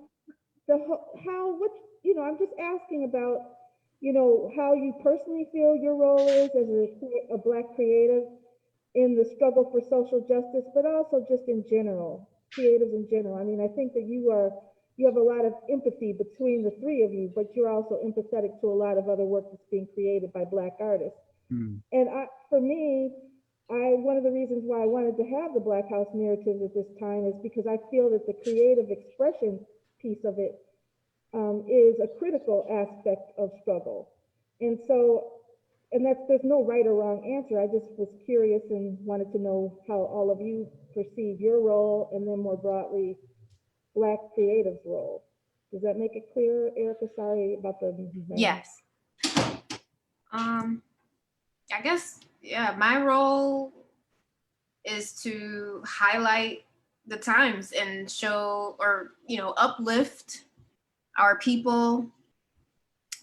S1: the how what you know, I'm just asking about how you personally feel your role is as a Black creative in the struggle for social justice, but also just in general, creatives in general. I mean, I think that you have a lot of empathy between the three of you, but you're also empathetic to a lot of other work that's being created by Black artists.
S2: Mm.
S1: And for me, one of the reasons why I wanted to have the Black House narratives at this time is because I feel that the creative expression piece of it is a critical aspect of struggle. And so, and there's no right or wrong answer. I just was curious and wanted to know how all of you perceive your role, and then more broadly, Black creatives' role. Does that make it clear, Erica? Sorry about the
S4: yes. I guess, yeah, my role is to highlight the times and show, or uplift our people,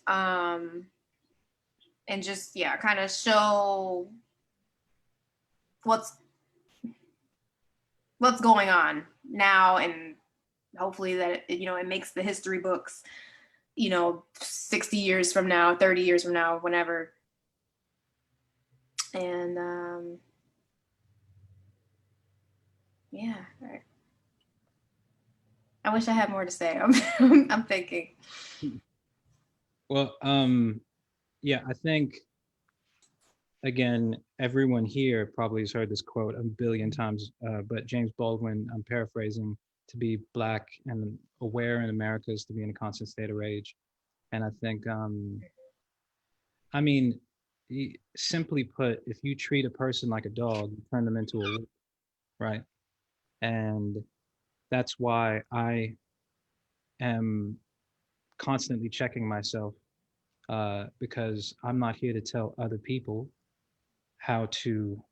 S4: and just kind of show what's going on now, and hopefully that it makes the history books 60 years from now, 30 years from now, whenever. And yeah, I wish I had more to say. I'm thinking.
S2: Well, yeah, I think again, everyone here probably has heard this quote a billion times, but James Baldwin, I'm paraphrasing, to be Black and aware in America is to be in a constant state of rage. And I think, I mean, simply put, if you treat a person like a dog, you turn them into a wolf, right? And that's why I am constantly checking myself because I'm not here to tell other people how to,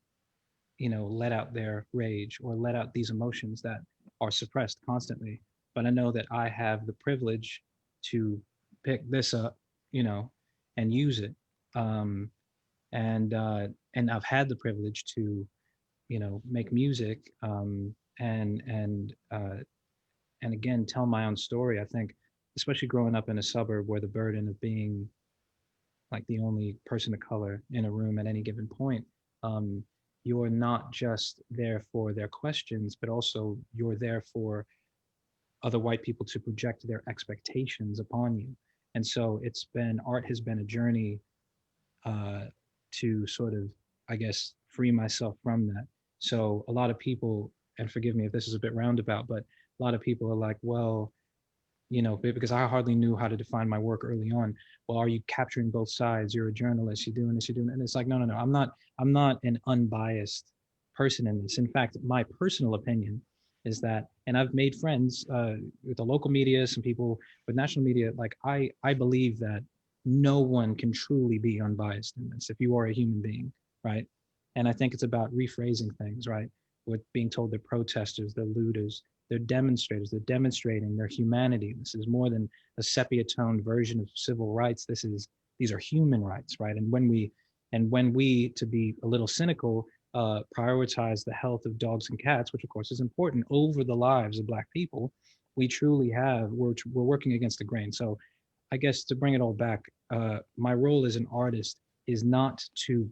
S2: let out their rage or let out these emotions that are suppressed constantly. But I know that I have the privilege to pick this up, you know, and use it. Um, and I've had the privilege to, make music, and again tell my own story. I think, especially growing up in a suburb where the burden of being like the only person of color in a room at any given point, um, you're not just there for their questions, but also you're there for other white people to project their expectations upon you. And so art has been a journey uh, to sort of, I guess, free myself from that. So a lot of people, and forgive me if this is a bit roundabout, but a lot of people are like, well, because I hardly knew how to define my work early on. Well, are you capturing both sides? You're a journalist. You're doing this. You're doing that. And it's like, no, no, no. I'm not an unbiased person in this. In fact, my personal opinion is that, and I've made friends with the local media, some people with national media. Like I believe that no one can truly be unbiased in this if you are a human being, right? And I think it's about rephrasing things, right? With being told they're protesters, they're looters, they're demonstrators, they're demonstrating their humanity. This is more than a sepia toned version of civil rights. These are human rights, right? And when we, to be a little cynical, prioritize the health of dogs and cats, which of course is important, over the lives of Black people, we truly we're working against the grain. So I guess to bring it all back, my role as an artist is not to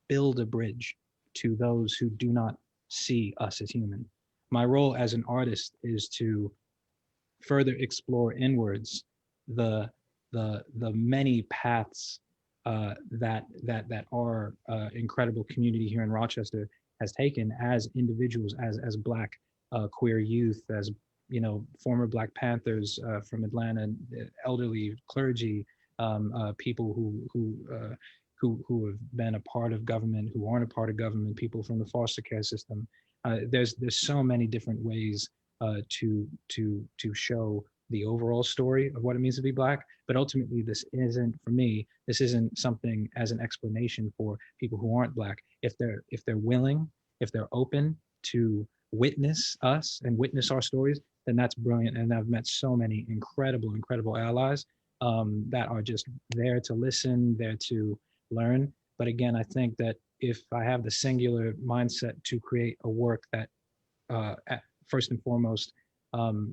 S2: build a bridge to those who do not see us as human. My role as an artist is to further explore inwards the the many paths that our incredible community here in Rochester has taken as individuals, as Black queer youth, as former Black Panthers from Atlanta, elderly clergy, people who have been a part of government, who aren't a part of government, people from the foster care system. There's so many different ways to show the overall story of what it means to be Black. But ultimately, this isn't, for me, this isn't something as an explanation for people who aren't Black. If they're willing, if they're open to witness us and witness our stories, then that's brilliant. And I've met so many incredible allies that are just there to listen, there to learn. But again, I think that if I have the singular mindset to create a work that first and foremost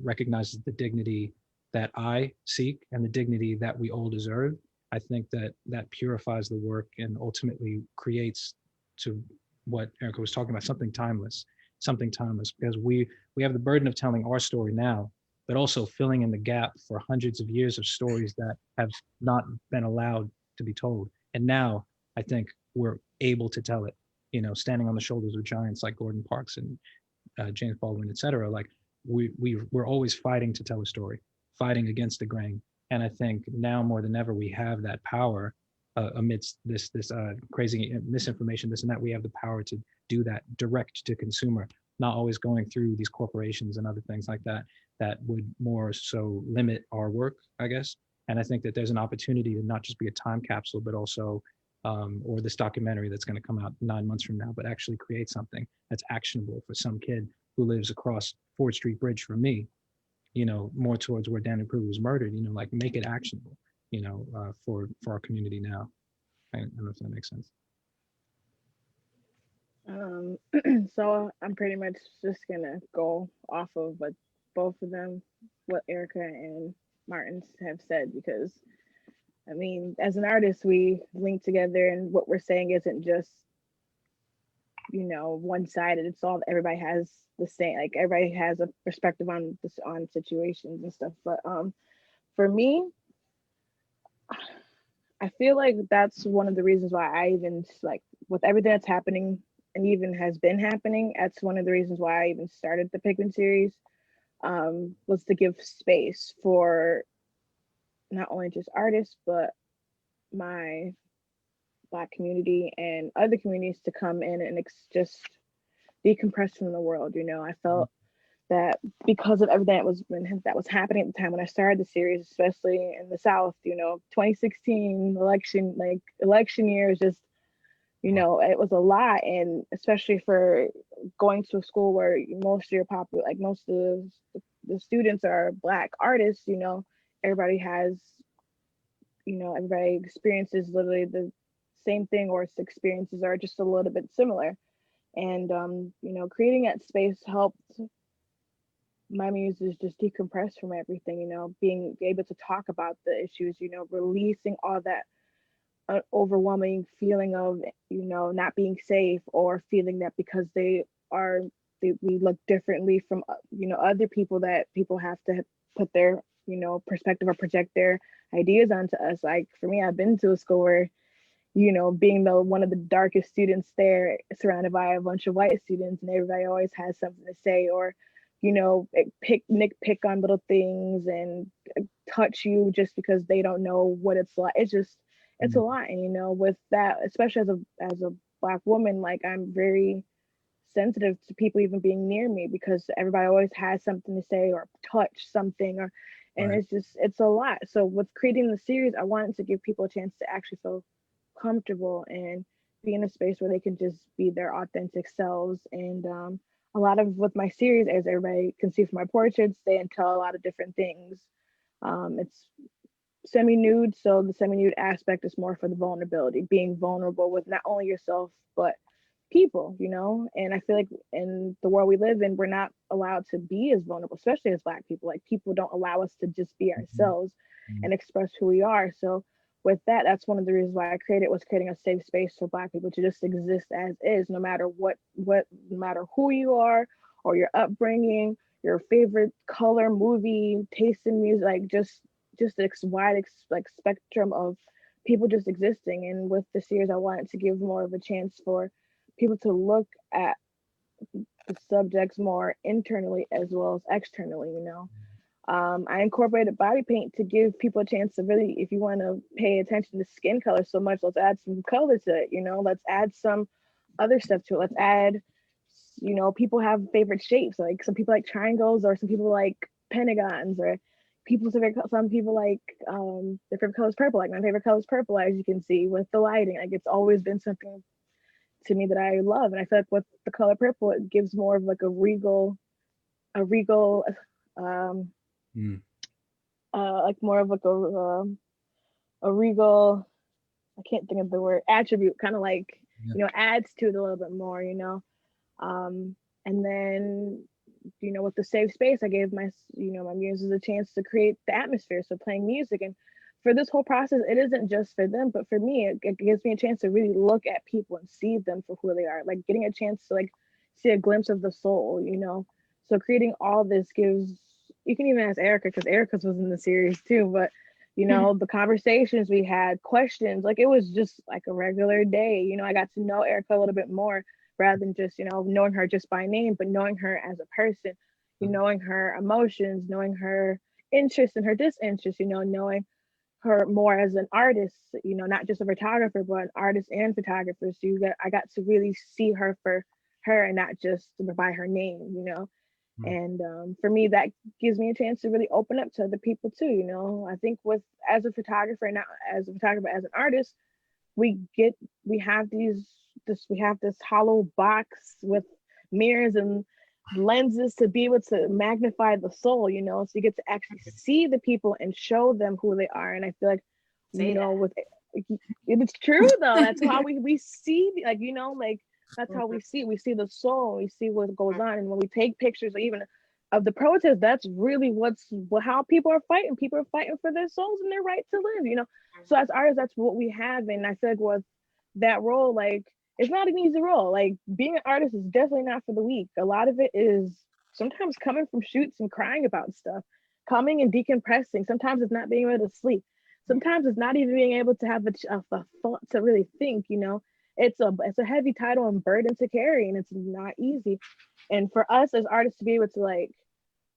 S2: recognizes the dignity that I seek and the dignity that we all deserve, I think that that purifies the work and ultimately creates, to what Erica was talking about, something timeless, because we have the burden of telling our story now, but also filling in the gap for hundreds of years of stories that have not been allowed to be told. And now I think we're able to tell it, standing on the shoulders of giants like Gordon Parks and James Baldwin, et cetera. Like we're always fighting to tell a story, fighting against the grain. And I think now more than ever, we have that power amidst this crazy misinformation, this and that. We have the power to do that direct to consumer, not always going through these corporations and other things like that, that would more so limit our work, I guess. And I think that there's an opportunity to not just be a time capsule, but also, or this documentary that's going to come out 9 months from now, but actually create something that's actionable for some kid who lives across Ford Street Bridge from me, more towards where Daniel Kruger was murdered, like make it actionable, for our community now. I don't know if that makes sense.
S3: Um, so I'm pretty much just gonna go off of what both of them, what Erica and Martin have said, because I mean, as an artist, we link together, and what we're saying isn't just, one-sided. It's all, everybody has the same, like everybody has a perspective on this, on situations and stuff. But for me, I feel like that's one of the reasons why I even, like, with everything that's happening and even has been happening, that's one of the reasons why I even started the Pigment series, was to give space for not only just artists, but my Black community and other communities to come in and just decompress from the world. I felt that because of everything that was happening at the time when I started the series, especially in the South, 2016 election year is just, it was a lot. And especially for going to a school where most of your most of the students are Black artists, everybody has, everybody experiences literally the same thing, or its experiences are just a little bit similar. And creating that space helped my muses just decompress from everything, being able to talk about the issues, releasing all that overwhelming feeling of, not being safe, or feeling that because we look differently from, other people, that people have to put their, perspective or project their ideas onto us. Like for me, I've been to a school where, being one of the darkest students there, surrounded by a bunch of white students, and everybody always has something to say, or, nitpick on little things and touch you just because they don't know what it's like. It's a lot. And, with that, especially as a Black woman, like I'm very sensitive to people even being near me, because everybody always has something to say or touch something, and
S2: Right.
S3: it's a lot. So with creating the series, I wanted to give people a chance to actually feel comfortable and be in a space where they can just be their authentic selves. And a lot of with my series, as everybody can see from my portraits, they entail a lot of different things. It's semi-nude, so the semi-nude aspect is more for the vulnerability, being vulnerable with not only yourself but people, and I feel like in the world we live in, we're not allowed to be as vulnerable, especially as Black people. Like people don't allow us to just be
S2: Mhm.
S3: ourselves
S2: Mhm.
S3: and express who we are. So with that, that's one of the reasons why I creating a safe space for Black people to just exist as is, no matter no matter who you are, or your upbringing, your favorite color, movie, taste in music, like just like spectrum of people just existing. And with the series, I wanted to give more of a chance for people to look at the subjects more internally as well as externally. I incorporated body paint to give people a chance to really, if you want to pay attention to skin color so much, let's add some color to it. Let's add some other stuff to it. Let's add, people have favorite shapes. Like some people like triangles, or some people like pentagons, or some people like their favorite color is purple. Like my favorite color is purple, as you can see with the lighting. Like it's always been something to me that I love. And I feel like with the color purple, it gives more of like a regal, um,
S2: Mm.
S3: like more of like a regal, I can't think of the word, attribute, kind of like,
S2: Yeah.
S3: adds to it a little bit more, and then, with the safe space, I gave my muses a chance to create the atmosphere. So playing music, and for this whole process, it isn't just for them, but for me, it gives me a chance to really look at people and see them for who they are, like getting a chance to like see a glimpse of the soul. So creating all this gives, you can even ask Erica, because Erica's was in the series too, but the conversations we had, questions, like it was just like a regular day. I got to know Erica a little bit more, rather than just, knowing her just by name, but knowing her as a person, knowing her emotions, knowing her interests and her disinterests, knowing her more as an artist, not just a photographer, but an artist and photographer. So I got to really see her for her and not just by her name.
S2: Mm.
S3: And for me, that gives me a chance to really open up to other people too. I think as a photographer, not as a photographer, as an artist, we get we have this hollow box with mirrors and lenses to be able to magnify the soul. So you get to actually see the people and show them who they are. And I feel like,
S4: Say that.
S3: with it's true though. That's how we see, like that's how we see the soul, we see what goes on. And when we take pictures, even of the protest, that's really how people are fighting. People are fighting for their souls and their right to live. So as artists, that's what we have. And I feel like with that role, like it's not an easy role. Like being an artist is definitely not for the weak. A lot of it is sometimes coming from shoots and crying about stuff, coming and decompressing. Sometimes it's not being able to sleep. Sometimes it's not even being able to have a thought to really think. It's a heavy title and burden to carry, and it's not easy. And for us as artists to be able to like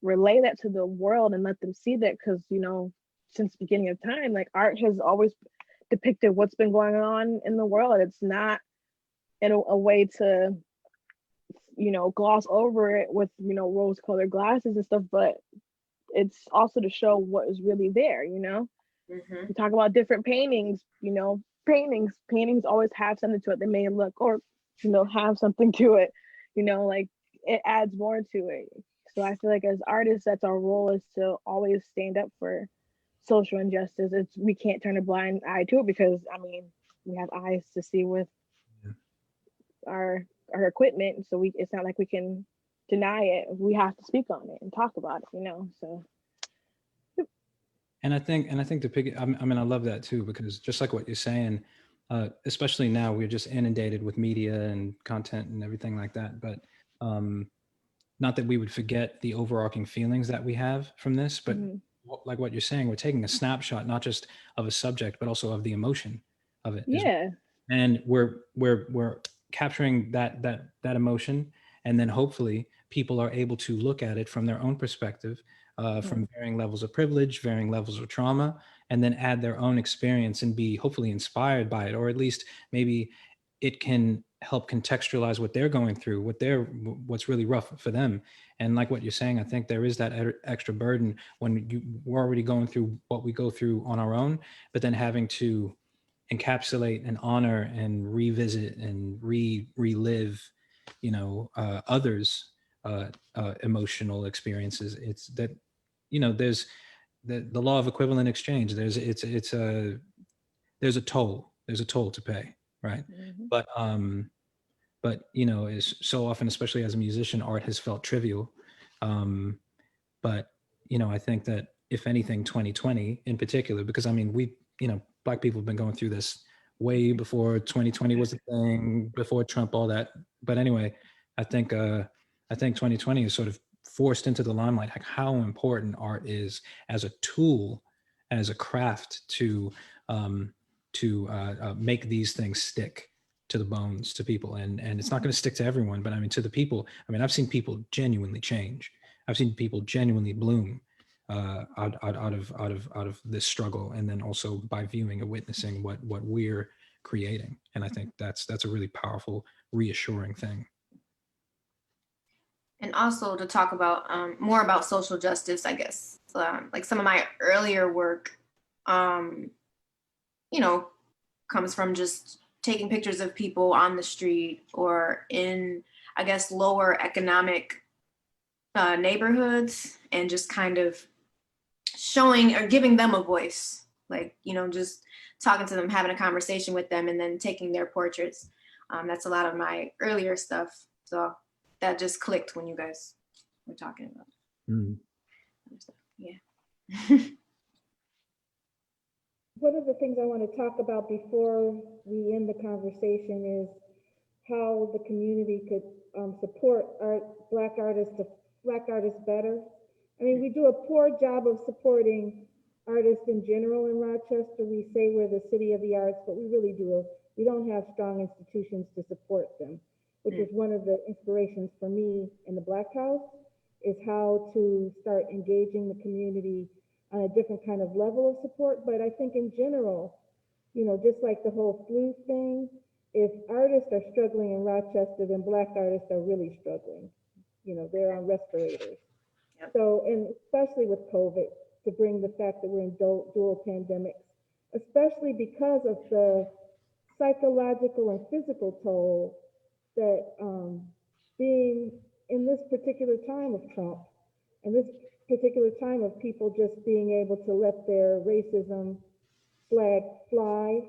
S3: relay that to the world and let them see that, because since the beginning of time, like art has always depicted what's been going on in the world. It's not in a way to gloss over it with, rose colored glasses and stuff, but it's also to show what is really there,
S4: Mm-hmm.
S3: We talk about different paintings, paintings always have something to it. They may look or, have something to it, like it adds more to it. So I feel like as artists, that's our role, is to always stand up for social injustice. We can't turn a blind eye to it, because we have eyes to see with our equipment. So it's not like we can deny it. We have to speak on it and talk about it, so.
S2: And I think to pick it, I mean, I love that too, because just like what you're saying, especially now, we're just inundated with media and content and everything like that. But not that we would forget the overarching feelings that we have from this, but like what you're saying, we're taking a snapshot, not just of a subject, but also of the emotion of it.
S3: Yeah.
S2: And we're capturing that emotion, and then hopefully people are able to look at it from their own perspective, from varying levels of privilege, varying levels of trauma, and then add their own experience and be hopefully inspired by it, or at least maybe it can help contextualize what they're going through, what's really rough for them. And like what you're saying, I think there is that extra burden when we're already going through what we go through on our own, but then having to encapsulate and honor and revisit and relive, others' emotional experiences. It's that, there's the law of equivalent exchange. There's a toll. There's a toll to pay, right? But is so often, especially as a musician, art has felt trivial. But I think that if anything, 2020 in particular, because Black people have been going through this way before 2020 was a thing, before Trump, all that. But anyway, I think 2020 is sort of forced into the limelight, like how important art is as a tool, as a craft to make these things stick to the bones, to people. And it's not going to stick to everyone, but to the people, I've seen people genuinely change. I've seen people genuinely bloom out of this struggle, and then also by viewing and witnessing what we're creating. And I think that's a really powerful, reassuring thing.
S4: And also to talk about more about social justice, I guess, like some of my earlier work, comes from just taking pictures of people on the street or in, I guess, lower economic neighborhoods, and just kind of showing or giving them a voice, like, just talking to them, having a conversation with them, and then taking their portraits. That's a lot of my earlier stuff. So that just clicked when you guys were talking about it. Yeah.
S1: One of the things I want to talk about before we end the conversation is how the community could support Black artists better. We do a poor job of supporting artists in general in Rochester. We say we're the city of the arts, but we really we don't have strong institutions to support them, which is one of the inspirations for me in the Black House, is how to start engaging the community on a different kind of level of support. But I think in general, just like the whole flu thing, if artists are struggling in Rochester, then Black artists are really struggling. They're on respirators. Yep. So, and especially with COVID, to bring the fact that we're in dual pandemics, especially because of the psychological and physical toll that being in this particular time of Trump, and this particular time of people just being able to let their racism flag fly.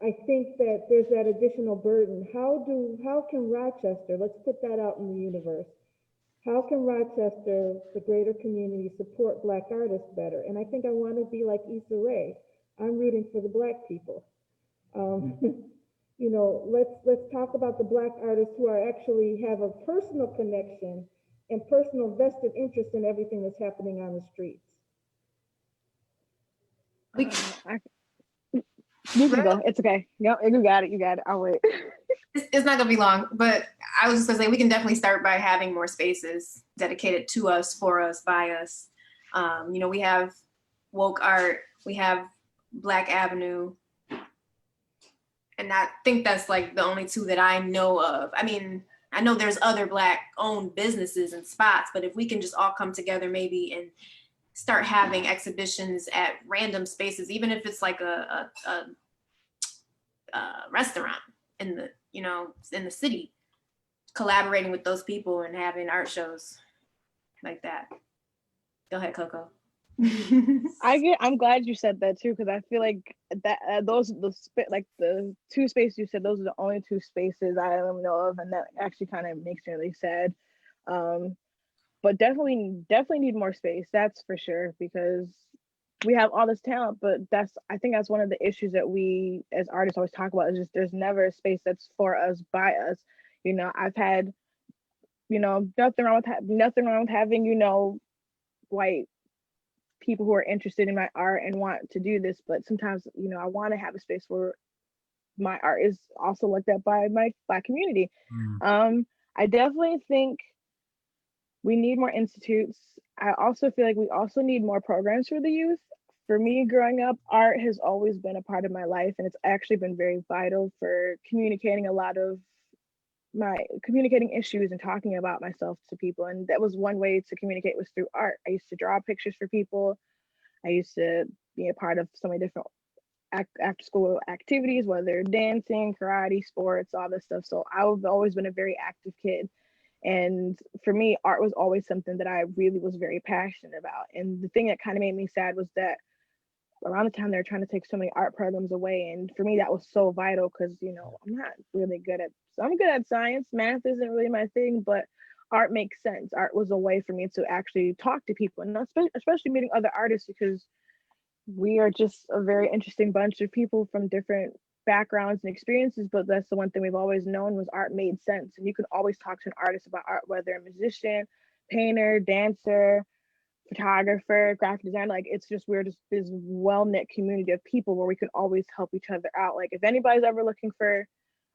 S1: I think that there's that additional burden. How can Rochester, let's put that out in the universe, how can Rochester, the greater community, support Black artists better? And I think I want to be like Issa Rae. I'm rooting for the Black people. Let's talk about the Black artists who are actually have a personal connection and personal vested interest in everything that's happening on the streets.
S3: You can go. It's okay. No, you got it. You got it. I'll wait.
S4: It's not gonna be long, but I was just gonna say we can definitely start by having more spaces dedicated to us, for us, by us. We have woke art, we have Black Avenue, And I think that's like the only two that I know of. I mean, I know there's other Black owned businesses and spots, but if we can just all come together maybe and start having exhibitions at random spaces, even if it's like a restaurant in the, you know, in the city, collaborating with those people and having art shows like that. Go ahead, Coco.
S3: I'm glad you said that too, because I feel like that like the two spaces you said, those are the only two spaces I know of, and that actually kind of makes me really sad. But definitely need more space, that's for sure, because we have all this talent, but I think that's one of the issues that we as artists always talk about, is just there's never a space that's for us, by us. You know, I've had, you know, nothing wrong with having, you know, white people who are interested in my art and want to do this, but sometimes, you know, I want to have a space where my art is also looked at by my Black community. I definitely think we need more institutes. I also feel like we also need more programs for the youth. For me, growing up, art has always been a part of my life, and it's actually been very vital for communicating a lot of my communicating issues and talking about myself to people. And that was one way to communicate, was through art. I used to draw pictures for people. I used to be a part of so many different after school activities, whether dancing, karate, sports, all this stuff. So I've always been a very active kid. And for me, art was always something that I really was very passionate about. And the thing that kind of made me sad was that around the time they were trying to take so many art programs away. And for me, that was so vital, because, you know, I'm good at science. Math isn't really my thing, but art makes sense. Art was a way for me to actually talk to people, and especially meeting other artists, because we are just a very interesting bunch of people from different backgrounds and experiences. But that's the one thing we've always known, was art made sense. And you can always talk to an artist about art, whether a musician, painter, dancer, photographer, graphic designer. Like, it's just, we're just this well-knit community of people where we can always help each other out. Like, if anybody's ever looking for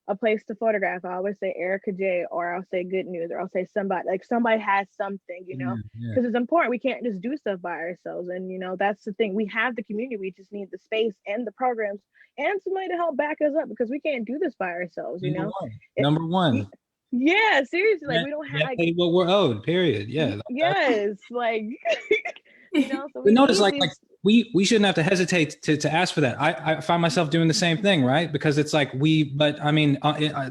S3: a place to photograph, I always say Erica J, or I'll say Good News, or I'll say somebody, like somebody has something, you know, because it's important. We can't just do stuff by ourselves. And, you know, that's the thing. We have the community. We just need the space and the programs and somebody to help back us up, because we can't do this by ourselves, you know.
S2: Number one.
S3: Yeah, seriously. Like, we don't have
S2: pay what we're owed, period. Yeah.
S3: Yes, like, you know, so
S2: we notice like we shouldn't have to hesitate to ask for that. I find myself doing the same thing, right? Because it's like but I mean,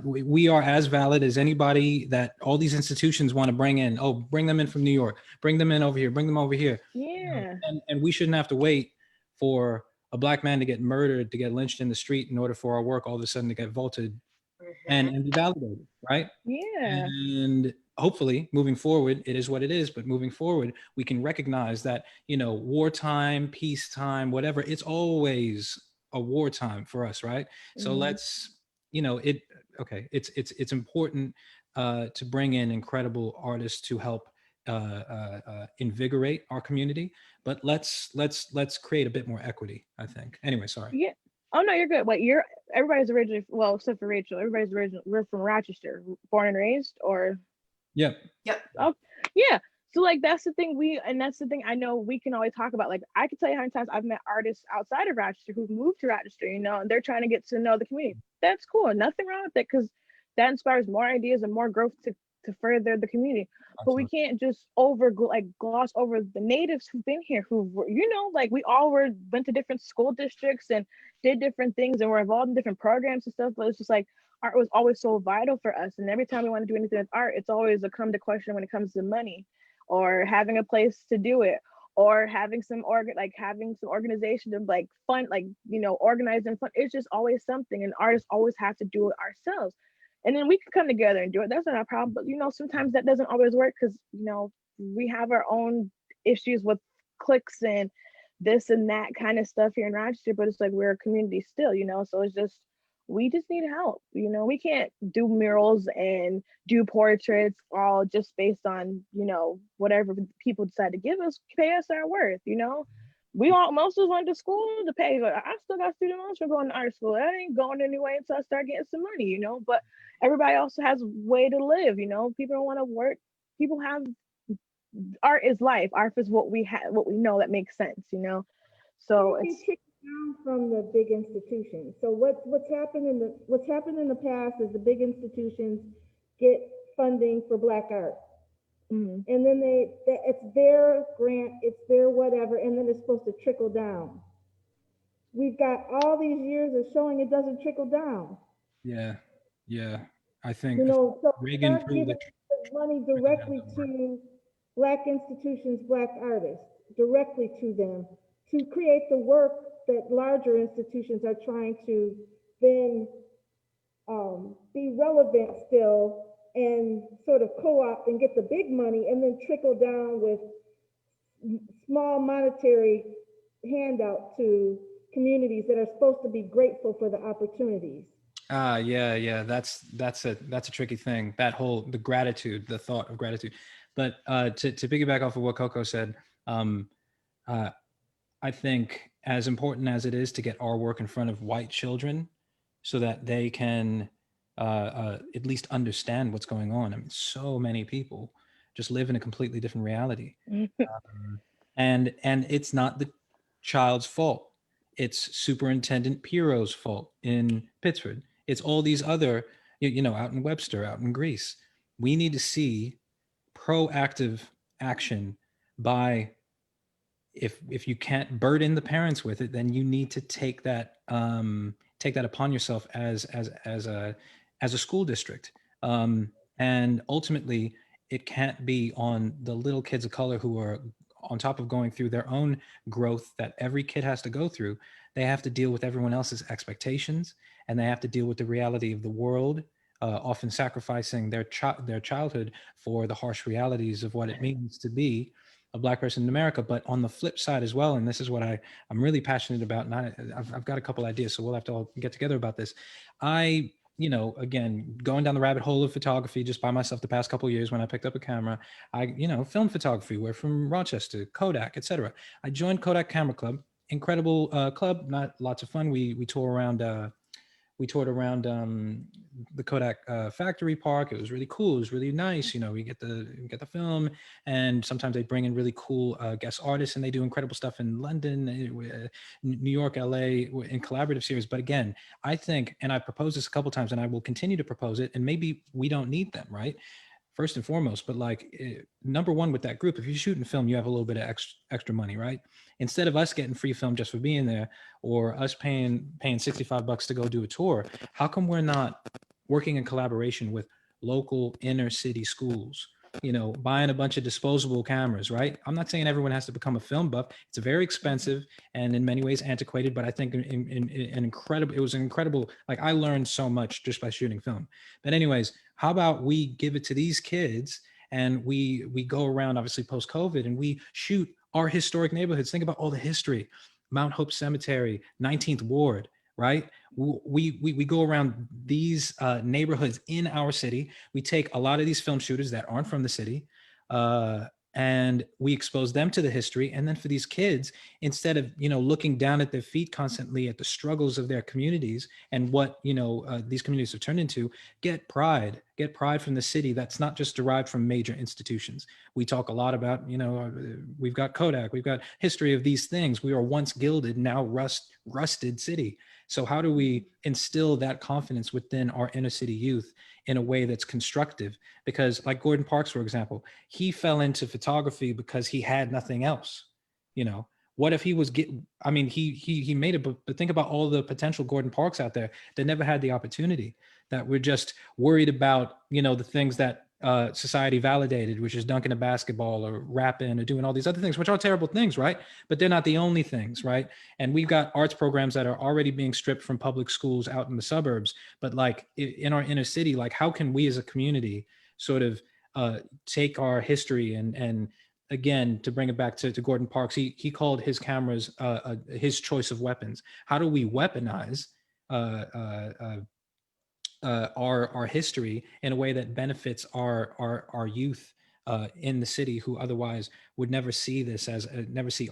S2: we are as valid as anybody that all these institutions want to bring in. Oh, bring them in from New York, bring them in over here, bring them over here.
S3: Yeah.
S2: And we shouldn't have to wait for a Black man to get murdered, to get lynched in the street, in order for our work all of a sudden to get vaulted and be validated, right?
S3: Yeah.
S2: And hopefully moving forward, it is what it is, but moving forward, we can recognize that, you know, wartime, peacetime, whatever, it's always a wartime for us, right? So let's, you know, it's important to bring in incredible artists to help invigorate our community, but let's create a bit more equity, I think. Anyway, sorry.
S3: Yeah. Oh no, you're good. Wait, everybody's originally, well, except for Rachel, everybody's original. We're from Rochester, born and raised, or?
S2: Yep.
S3: Oh, yeah. So like, that's the thing that's the thing I know we can always talk about. Like, I can tell you how many times I've met artists outside of Rochester who've moved to Rochester, you know, and they're trying to get to know the community. That's cool. Nothing wrong with it, because that inspires more ideas and more growth to further the community. But we can't just gloss over the natives who've been here, who were, you know, like, we all went to different school districts and did different things and were involved in different programs and stuff. But it's just like, art was always so vital for us. And every time we want to do anything with art, it's always a come to question when it comes to money, or having a place to do it, or having some organization to like fund, like, you know, organize and fund. It's just always something, and artists always have to do it ourselves. And then we can come together and do it. That's not a problem. But, you know, sometimes that doesn't always work, because, you know, we have our own issues with cliques and this and that kind of stuff here in Rochester. But it's like, we're a community still, you know. So it's just, we just need help. You know, we can't do murals and do portraits all just based on, you know, whatever people decide to give us, pay us our worth, you know. Most of us went to school to pay. I still got student loans from going to art school. That ain't going anyway until I start getting some money, you know. But everybody also has a way to live, you know. People don't want to work. People have, art is life. Art is what we have, what we know that makes sense, you know. So it's
S1: down from the big institutions. So what's happened in the past is the big institutions get funding for Black art,
S3: Mhm.
S1: and then it's their grant, it's their whatever, and then it's supposed to trickle down. We've got all these years of showing it doesn't trickle down.
S2: Yeah, yeah. I
S1: You
S2: think
S1: know, so
S2: Reagan
S1: start
S2: proved
S1: giving
S2: that
S1: the money
S2: trickle down
S1: directly
S2: don't work.
S1: to Black institutions, Black artists, directly to them, to create the work that larger institutions are trying to then be relevant still and sort of co-opt and get the big money and then trickle down with small monetary handout to communities that are supposed to be grateful for the opportunities.
S2: Yeah, yeah. That's a tricky thing. That whole the gratitude, the thought of gratitude. But to piggyback off of what Coco said, um, uh, I think as important as it is to get our work in front of white children, so that they can at least understand what's going on. I mean, so many people just live in a completely different reality. And it's not the child's fault. It's Superintendent Piro's fault in Pittsburgh. It's all these other, out in Webster, out in Greece. We need to see proactive action by, if you can't burden the parents with it, then you need to take that upon yourself as a school district. And ultimately, it can't be on the little kids of color who are on top of going through their own growth that every kid has to go through. They have to deal with everyone else's expectations, and they have to deal with the reality of the world, often sacrificing their childhood for the harsh realities of what it means to be a Black person in America. But on the flip side as well, and this is what I'm really passionate about, and I've got a couple ideas, so we'll have to all get together about this. Again, going down the rabbit hole of photography just by myself the past couple of years when I picked up a camera, film photography, we're from Rochester, Kodak, etc. I joined Kodak Camera Club, incredible club, not lots of fun. We toured around the Kodak factory park. It was really cool. It was really nice. We get the film, and sometimes they bring in really cool guest artists, and they do incredible stuff in London, New York, LA, in collaborative series. But again, I think, and I proposed this a couple times, and I will continue to propose it. And maybe we don't need them, right? First and foremost, but number one with that group, if you shoot and film, you have a little bit of extra money, right? Instead of us getting free film just for being there, or us paying $65 to go do a tour, how come we're not working in collaboration with local inner city schools? Buying a bunch of disposable cameras, right? I'm not saying everyone has to become a film buff. It's very expensive and in many ways antiquated, but I think it was incredible. Like, I learned so much just by shooting film. But anyways, how about we give it to these kids, and we go around, obviously post COVID, and we shoot our historic neighborhoods. Think about all the history: Mount Hope Cemetery, 19th Ward, right? We go around these neighborhoods in our city. We take a lot of these film shooters that aren't from the city, and we expose them to the history. And then for these kids, instead of looking down at their feet constantly at the struggles of their communities and what these communities have turned into, get pride from the city that's not just derived from major institutions. We talk a lot about we've got Kodak, we've got history of these things. We are once gilded, now rusted city. So how do we instill that confidence within our inner city youth in a way that's constructive? Because, like Gordon Parks, for example, he fell into photography because he had nothing else. What if he was he made it, but think about all the potential Gordon Parks out there that never had the opportunity, that were just worried about the things that society validated, which is dunking a basketball or rapping or doing all these other things, which are terrible things, right? But they're not the only things, right? And we've got arts programs that are already being stripped from public schools out in the suburbs. But like in our inner city, like, how can we as a community sort of take our history and again, to bring it back to Gordon Parks, he called his cameras his choice of weapons. How do we weaponize our history in a way that benefits our youth in the city, who otherwise would never see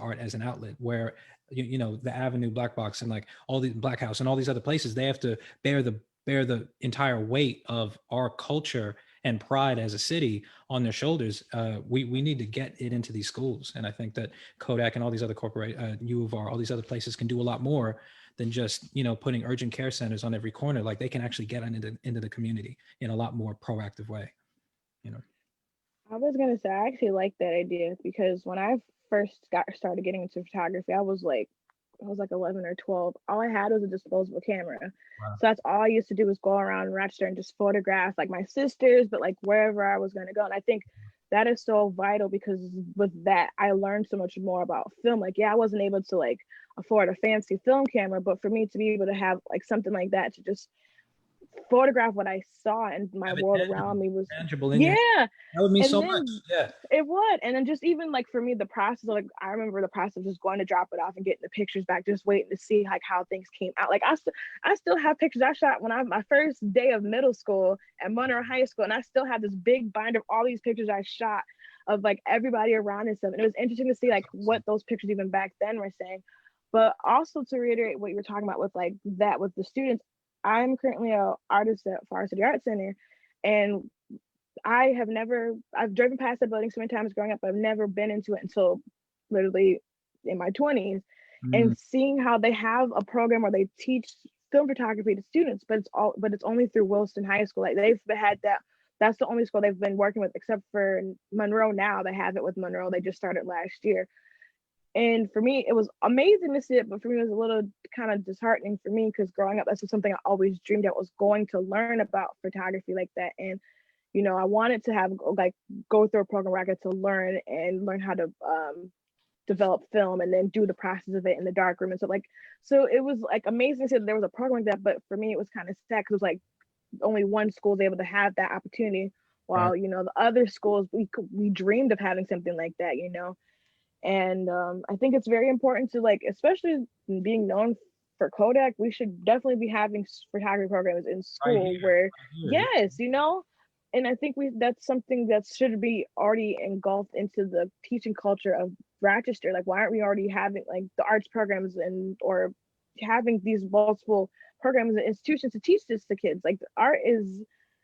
S2: art as an outlet, where the Avenue, Black Box, and like all the Black House and all these other places, they have to bear the entire weight of our culture and pride as a city on their shoulders, we need to get it into these schools. And I think that Kodak and all these other U of R, all these other places can do a lot more than just, you know, putting urgent care centers on every corner. Like, they can actually get into the community in a lot more proactive way, you know.
S3: I was gonna say I actually like that idea because when I first started getting into photography, I was like 11 or 12. All I had was a disposable camera.
S2: Wow.
S3: So that's all I used to do was go around Rochester and just photograph like my sisters, but like wherever I was gonna go. And I think that is so vital because with that, I learned so much more about film. Like, yeah, I wasn't able to like afford a fancy film camera, but for me to be able to have like something like that to just photograph what I saw and my
S2: Have it
S3: world
S2: tangible,
S3: around me was,
S2: tangible in your hand.
S3: yeah.
S2: That would mean
S3: And
S2: so much.
S3: then
S2: Yeah.
S3: it would. And then just even like for me, the process of like, I remember the process of just going to drop it off and getting the pictures back, just waiting to see like how things came out. Like I still have pictures I shot when my first day of middle school at Monroe High School. And I still have this big binder of all these pictures I shot of like everybody around and stuff. And it was interesting to see like what those pictures even back then were saying. But also to reiterate what you were talking about with like that with the students, I'm currently an artist at Forest City Art Center, and I've driven past the building so many times growing up, but I've never been into it until literally in my 20s. And seeing how they have a program where they teach film photography to students, but it's only through Wilson High School. Like they've had that's the only school they've been working with, except for Monroe now. They have it with Monroe. They just started last year. And for me, it was amazing to see it, but for me, it was a little kind of disheartening for me because growing up, that's just something I always dreamed I was going to learn about photography like that. And you know, I wanted to have like go through a program where I get to learn how to develop film and then do the process of it in the darkroom and so like so it was like amazing to see that there was a program like that. But for me, it was kind of sad because it was like only one school was able to have that opportunity, while
S2: Right.
S3: you know the other schools we dreamed of having something like that, you know. And I think it's very important to like, especially being known for Kodak, we should definitely be having photography programs in
S2: Right
S3: school
S2: here.
S3: where,
S2: Right here.
S3: yes, you know, and I think that's something that should be already engulfed into the teaching culture of Rochester. Like, why aren't we already having like the arts programs and or having these multiple programs and institutions to teach this to kids? Like, art is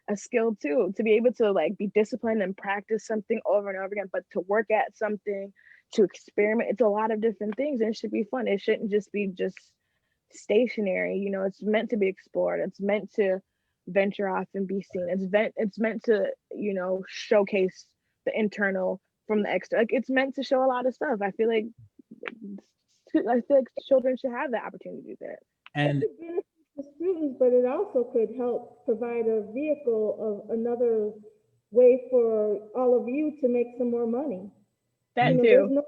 S3: a skill too, to be able to like be disciplined and practice something over and over again, but to work at something, to experiment, it's a lot of different things, and it should be fun. It shouldn't just be just stationary, you know. It's meant to be explored, it's meant to venture off and be seen. It's meant to, you know, showcase the internal from the external. Like, it's meant to show a lot of stuff. I feel like children should have the opportunity to do that.
S2: And
S1: It could benefit the students, but it also could help provide a vehicle of another way for all of you to make some more money.
S3: That
S1: You know,
S3: too.
S1: there's no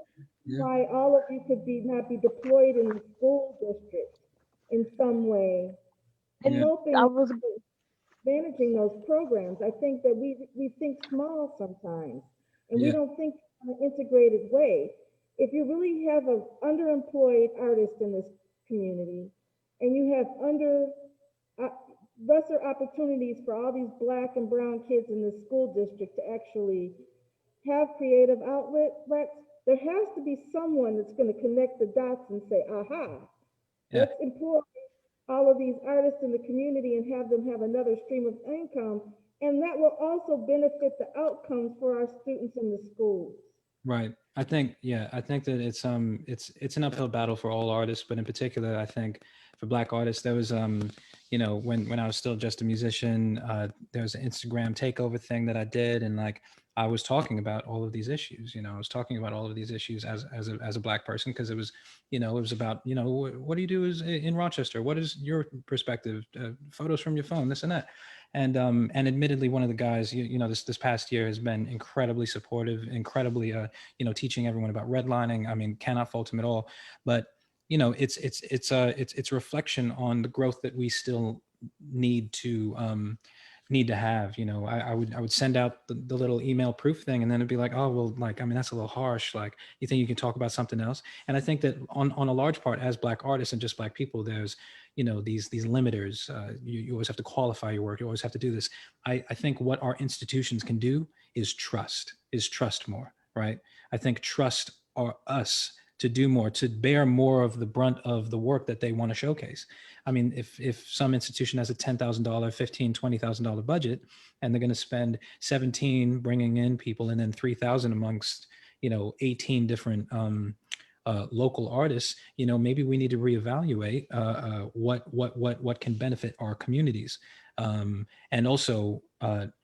S2: Yeah.
S1: why all of you could not be deployed in the school district in some way,
S3: And
S2: Yeah.
S1: helping
S3: I was
S1: managing those programs. I think that we think small sometimes, and we
S2: Yeah.
S1: don't think in an integrated way. If you really have an underemployed artist in this community, and you have uh, lesser opportunities for all these Black and brown kids in the school district to actually have creative outlets, there has to be someone that's going to connect the dots and say, aha,
S2: Yeah.
S1: let's employ all of these artists in the community and have them have another stream of income. And that will also benefit the outcomes for our students in the schools.
S2: Right. I think that it's an uphill battle for all artists, but in particular, I think for Black artists, there was you know, when I was still just a musician, there was an Instagram takeover thing that I did, and like I was talking about all of these issues. You know, I was talking about all of these issues as a Black person, because it was, you know, it was about, you know, what do you do in Rochester? What is your perspective? Photos from your phone, this and that. And admittedly, one of the guys, you know, this past year has been incredibly supportive, incredibly, you know, teaching everyone about redlining. I mean, cannot fault him at all. But you know, it's reflection on the growth that we still need to have. You know, I would send out the little email proof thing, and then it'd be like, oh well, like, I mean, that's a little harsh. Like, you think you can talk about something else? And I think that on a large part, as Black artists and just Black people, there's, you know, these limiters. You always have to qualify your work. You always have to do this. I think what our institutions can do is trust more, right? I think trust us to do more, to bear more of the brunt of the work that they want to showcase. I mean, if some institution has a $10,000, $15,000, $20,000 budget, and they're going to spend 17 bringing in people and then 3,000 amongst, 18 different local artists, maybe we need to reevaluate what can benefit our communities, and also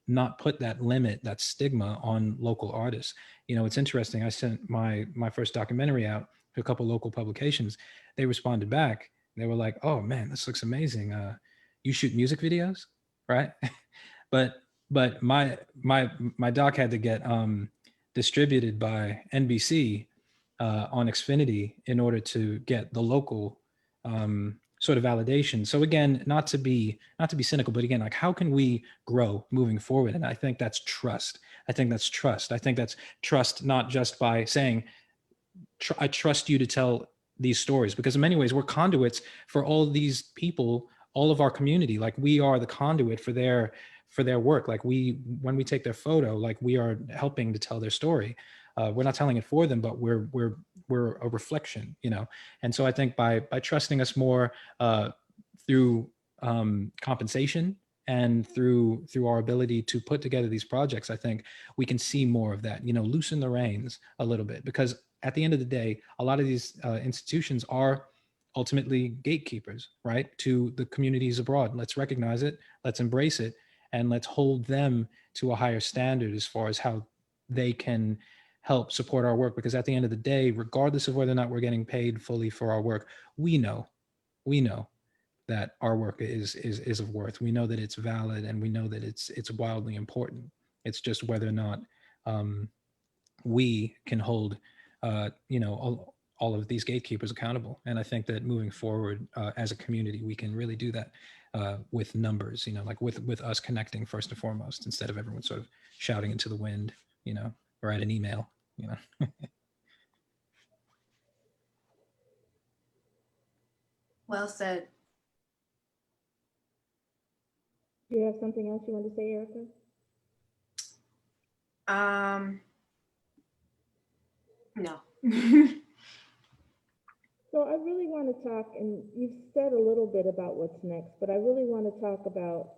S2: not put that limit, that stigma on local artists. It's interesting. I sent my first documentary out to a couple local publications. They responded back. They were like, "Oh man, this looks amazing. You shoot music videos, right?" but my doc had to get distributed by NBC on Xfinity in order to get the local sort of validation. So again, not to be cynical, but again, like, how can we grow moving forward? And I think that's trust. I think that's trust, not just by saying, I trust you to tell these stories, because in many ways we're conduits for all these people, all of our community. Like, we are the conduit for their work. Like, when we take their photo, like, we are helping to tell their story. We're not telling it for them, but we're a reflection, And so I think by trusting us more through compensation and through our ability to put together these projects, I think we can see more of that, loosen the reins a little bit, because at the end of the day, a lot of these institutions are ultimately gatekeepers, right, to the communities abroad. Let's recognize it, let's embrace it, and let's hold them to a higher standard as far as how they can help support our work. Because at the end of the day, regardless of whether or not we're getting paid fully for our work, we know that our work is of worth. We know that it's valid, and we know that it's wildly important. It's just whether or not we can hold all of these gatekeepers accountable. And I think that moving forward as a community, we can really do that with numbers, like with us connecting first and foremost, instead of everyone sort of shouting into the wind, or at an email,
S4: Well said.
S1: Do you have something else you want to say, Erica?
S4: No.
S1: So I really want to talk, and you've said a little bit about what's next, but I really want to talk about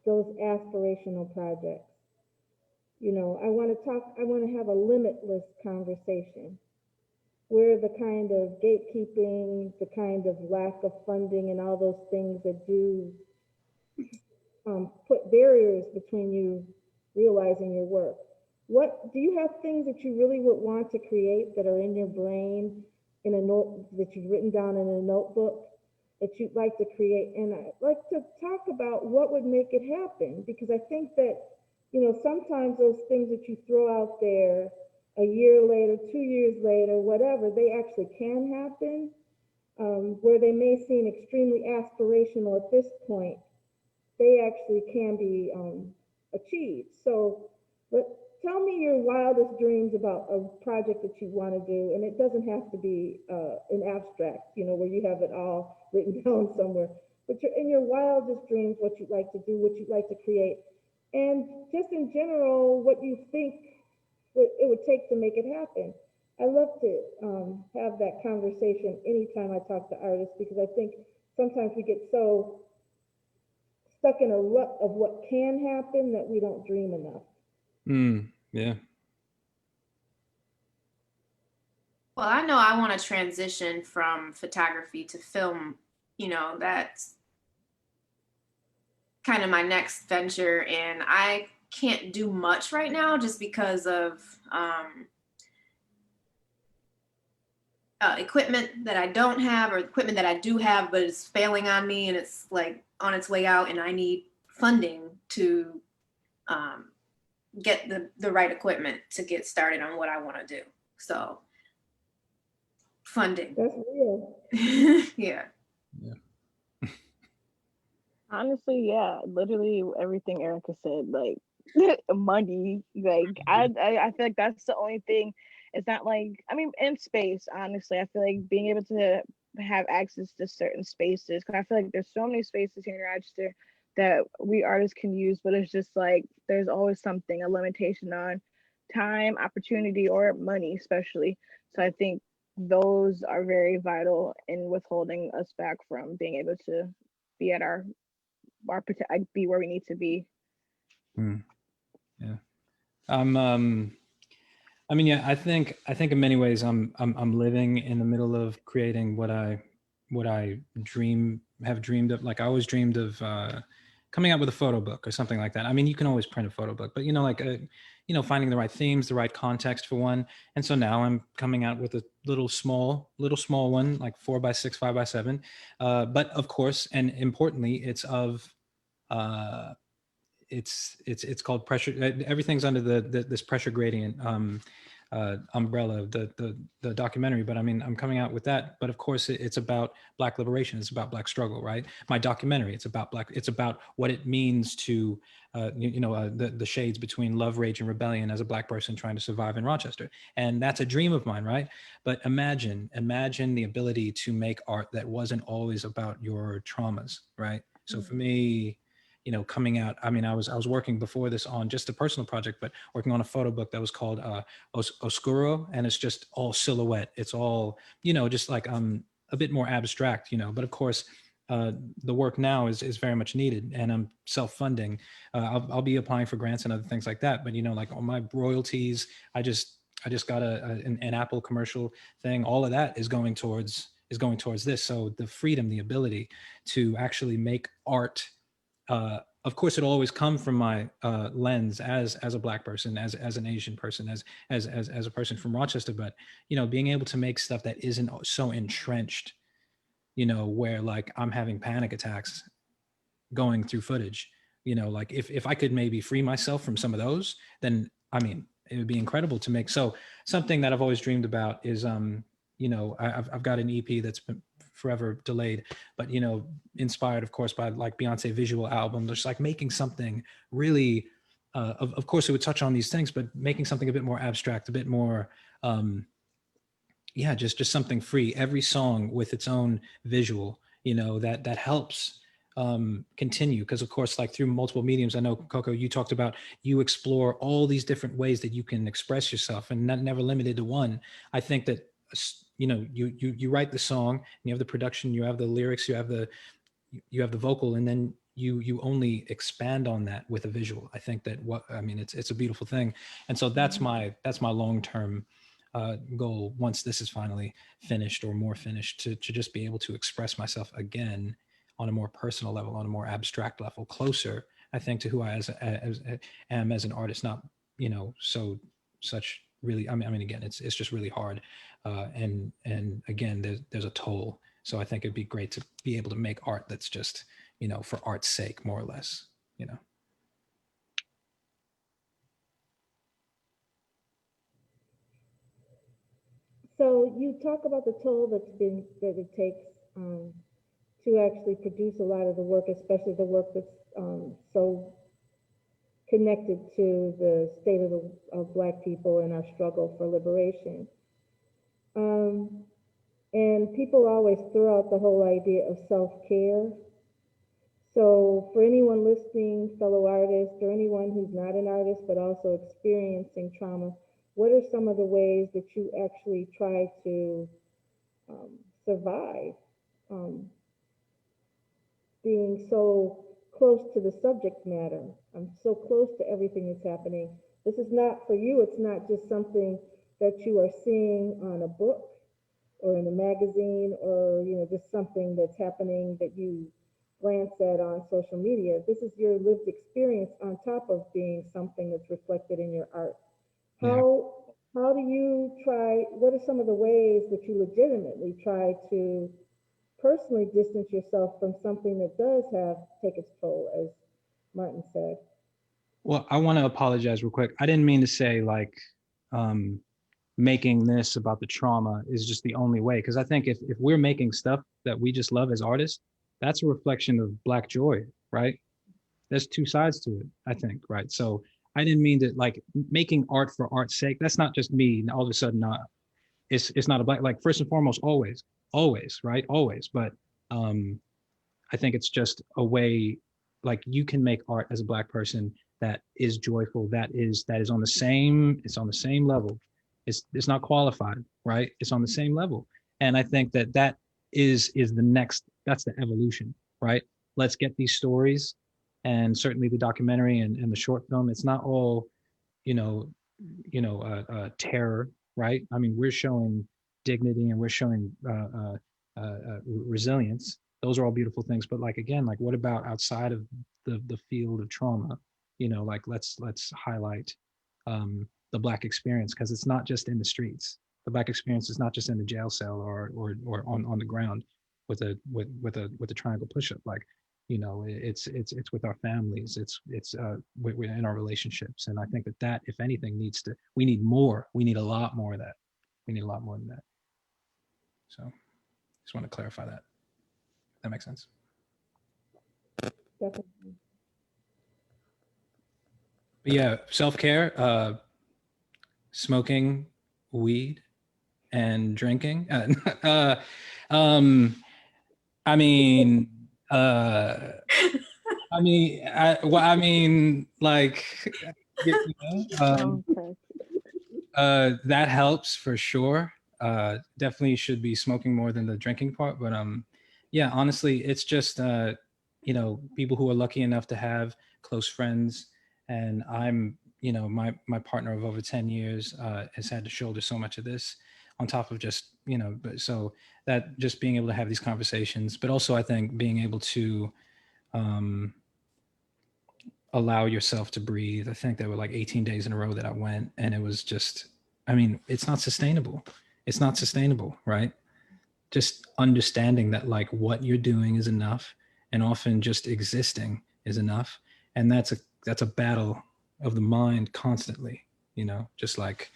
S1: those aspirational projects. I want to have a limitless conversation where the kind of gatekeeping, the kind of lack of funding, and all those things that do put barriers between you realizing your work. What do you have things that you really would want to create that are in your brain, in a note that you've written down in a notebook that you'd like to create? And I'd like to talk about what would make it happen, because I think that, sometimes those things that you throw out there a year later, 2 years later, whatever, they actually can happen, where they may seem extremely aspirational at this point, they actually can be achieved. So, tell me your wildest dreams about a project that you want to do, and it doesn't have to be an abstract, where you have it all written down somewhere. But in your wildest dreams, what you'd like to do, what you'd like to create, and just in general, what you think it would take to make it happen. I love to have that conversation anytime I talk to artists, because I think sometimes we get so stuck in a rut of what can happen that we don't dream enough.
S2: Yeah.
S4: Well, I know I want to transition from photography to film. That's kind of my next venture, and I can't do much right now just because of equipment that I don't have, or equipment that I do have but it's failing on me, and it's like on its way out, and I need funding to get the right equipment to get started on what I want to do. So funding.
S1: That's real.
S4: Yeah.
S3: Honestly, yeah, literally everything Erica said, like money, like I feel like that's the only thing. It's not like, I mean, in space, honestly, I feel like being able to have access to certain spaces, because I feel like there's so many spaces here in Rochester that we artists can use, but it's just like there's always something, a limitation on time, opportunity, or money, especially. So I think those are very vital in withholding us back from being able to be at be where we need to be.
S2: Mm, yeah. I mean, yeah, I think in many ways I'm living in the middle of creating what I have dreamed of. Like I always dreamed of coming out with a photo book or something like that. I mean, you can always print a photo book, but finding the right themes, the right context for one. And so now I'm coming out with a little small one, like 4x6, 5x7. But of course, and importantly, it's of it's called pressure. Everything's under this pressure gradient umbrella of the documentary. But I mean, I'm coming out with that. But of course, it's about Black liberation. It's about Black struggle, right? My documentary. It's about It's about what it means to the shades between love, rage, and rebellion as a Black person trying to survive in Rochester. And that's a dream of mine, right? But imagine the ability to make art that wasn't always about your traumas, right? So for me, coming out, I mean, I was working before this on just a personal project, but working on a photo book that was called Oscuro, and it's just all silhouette. It's all, just like a bit more abstract, but of course, the work now is very much needed, and I'm self-funding. I'll be applying for grants and other things like that, but like all my royalties, I just got an Apple commercial thing. All of that is going towards this. So the freedom, the ability to actually make art. Of course, it'll always come from my lens as a Black person, as an Asian person, as a person from Rochester. But being able to make stuff that isn't so entrenched, where like I'm having panic attacks going through footage. Like if I could maybe free myself from some of those, then I mean, it would be incredible to make. So something that I've always dreamed about is I've got an EP that's been forever delayed, but inspired of course by like Beyonce visual album, just like making something really of course it would touch on these things, but making something a bit more abstract, a bit more just something free, every song with its own visual, that helps continue, because of course, like through multiple mediums, I know Coco, you talked about, you explore all these different ways that you can express yourself and never limited to one. I think that you write the song, and you have the production, you have the lyrics, you have the vocal, and then you only expand on that with a visual. I think that it's a beautiful thing. And so that's my long-term goal, once this is finally finished or more finished, to just be able to express myself again on a more personal level, on a more abstract level, closer, I think, to who I am as an artist. Not such really, I mean again, it's just really hard, and again, there's a toll. So I think it'd be great to be able to make art that's just for art's sake, more or less.
S1: So you talk about the toll that it takes to actually produce a lot of the work, especially the work that's so connected to the state of Black people and our struggle for liberation. And people always throw out the whole idea of self-care. So for anyone listening, fellow artists, or anyone who's not an artist but also experiencing trauma, what are some of the ways that you actually try to survive being so close to the subject matter? I'm so close to everything that's happening. This is not, for you, it's not just something that you are seeing on a book or in a magazine, or just something that's happening that you glance at on social media. This is your lived experience on top of being something that's reflected in your art. How do you try, what are some of the ways that you legitimately try to personally distance yourself from something that does take its toll, as Martin said?
S2: Well, I want to apologize real quick. I didn't mean to say like making this about the trauma is just the only way. Because I think if we're making stuff that we just love as artists, that's a reflection of Black joy, right? There's two sides to it, I think, right? So I didn't mean to like making art for art's sake. That's not just me all of a sudden. It's not a Black, like first and foremost, always, right? Always. But I think it's just a way, like you can make art as a Black person that is joyful, that is on the same, it's on the same level It's not qualified, right? It's on the same level. And I think that that is the next, that's the evolution, right? Let's get these stories, and certainly the documentary and the short film. It's not all, you know, terror, right? I mean, we're showing dignity and we're showing resilience. Those are all beautiful things. But like again, like what about outside of the field of trauma? Like let's highlight the Black experience, because it's not just in the streets. The Black experience is not just in the jail cell or on the ground with a triangle push-up. Like, it's with our families. It's we're in our relationships. And I think that if anything we need a lot more of that. We need a lot more than that. So just want to clarify that. That makes sense.
S1: Definitely.
S2: But yeah, self-care, smoking weed and drinking. I mean, like,
S3: Okay.
S2: that helps for sure. Definitely should be smoking more than the drinking part. But yeah, honestly, it's just people who are lucky enough to have close friends, and I'm my partner of over 10 years has had to shoulder so much of this on top of just but so that just being able to have these conversations, but also I think being able to um allow yourself to breathe. I think there were like 18 days in a row that I went, and it was just, I mean, it's not sustainable. It's not sustainable, right? Just understanding that like what you're doing is enough, and often just existing is enough. And that's a battle of the mind constantly, just like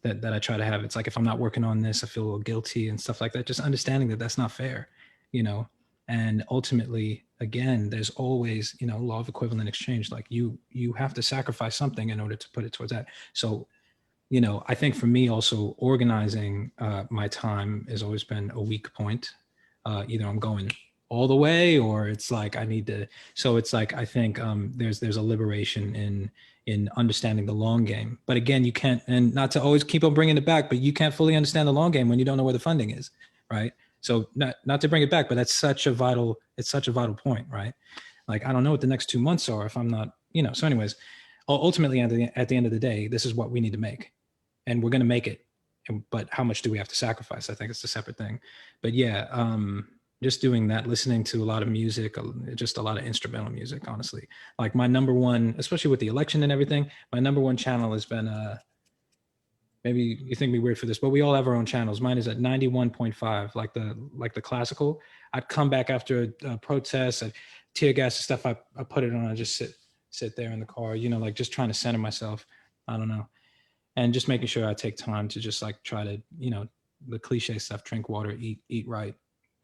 S2: that I try to have. It's like if I'm not working on this, I feel a little guilty and stuff like that. Just understanding that that's not fair, you know. And ultimately, again, there's always, law of equivalent exchange. Like you have to sacrifice something in order to put it towards that. So, I think for me also organizing my time has always been a weak point. Either I'm going all the way, or it's like I need to. So it's like I think there's a liberation in understanding the long game. But again, you can't, and not to always keep on bringing it back, but you can't fully understand the long game when you don't know where the funding is, right? So not to bring it back, but it's such a vital point, right? Like I don't know what the next 2 months are if I'm not, So anyways, ultimately at the end of the day, this is what we need to make, and we're going to make it. But how much do we have to sacrifice? I think it's a separate thing. But yeah, just doing that, listening to a lot of music, just a lot of instrumental music, honestly. Like my number one, especially with the election and everything, my number one channel has been, maybe you think me weird for this, but we all have our own channels. Mine is at 91.5, like the classical. I'd come back after a protest, tear gas and stuff. I put it on, I just sit there in the car, like just trying to center myself. I don't know. And just making sure I take time to just like try to, the cliche stuff, drink water, eat right.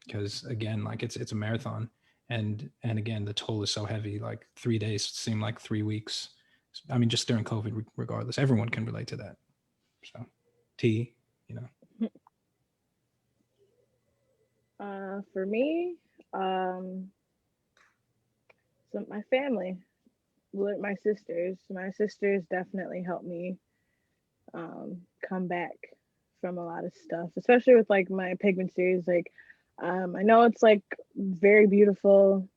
S2: Because again, like it's a marathon. And again, the toll is so heavy, like 3 days seem like 3 weeks. I mean, just during COVID, regardless, everyone can relate to that. So T.
S3: For me, so my family, my sisters definitely helped me come back from a lot of stuff, especially with like my pigment series. Like I know it's like very beautiful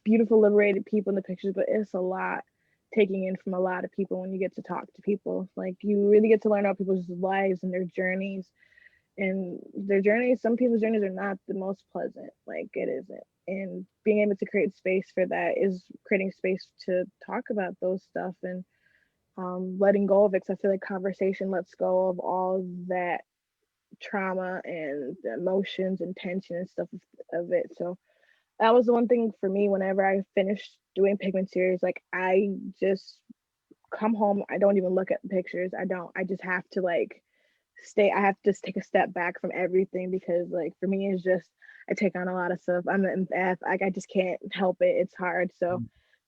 S3: liberated people in the pictures, but it's a lot taking in from a lot of people when you get to talk to people. Like you really get to learn about people's lives and their journeys, and some people's journeys are not the most pleasant. Like it isn't. And being able to create space for that is creating space to talk about those stuff and letting go of it. Cause I feel like conversation lets go of all that trauma and the emotions and tension and stuff of it. So that was the one thing for me. Whenever I finished doing pigment series, like I just come home, I don't even look at the pictures. I just have to like I have to just take a step back from everything, because like for me it's just I take on a lot of stuff. I'm an empath. Like I just can't help it. It's hard. So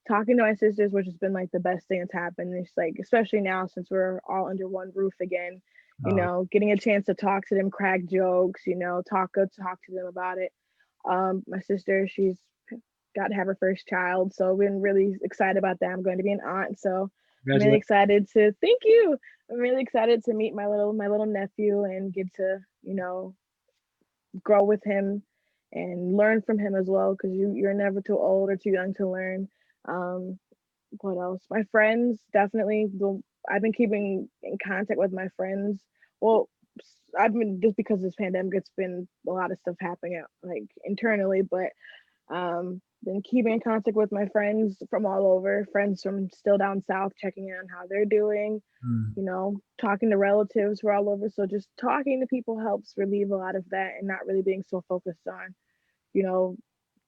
S3: talking to my sisters, which has been like the best thing that's happened. It's like, especially now since we're all under one roof again, getting a chance to talk to them, crack jokes, talk to them about it. My sister, she's got to have her first child, so we've been really excited about that. I'm going to be an aunt, so I'm really
S2: Congratulations.
S3: excited to thank you. I'm really excited to meet my little nephew and get to, grow with him and learn from him as well, because you're never too old or too young to learn. Um, what else? My friends, definitely. I've been keeping in contact with my friends. Well, I've been, just because of this pandemic, it's been a lot of stuff happening like internally, but been keeping in contact with my friends from all over, friends from still down south, checking in on how they're doing,
S2: Mm.
S3: talking to relatives who are all over. So just talking to people helps relieve a lot of that and not really being so focused on, you know,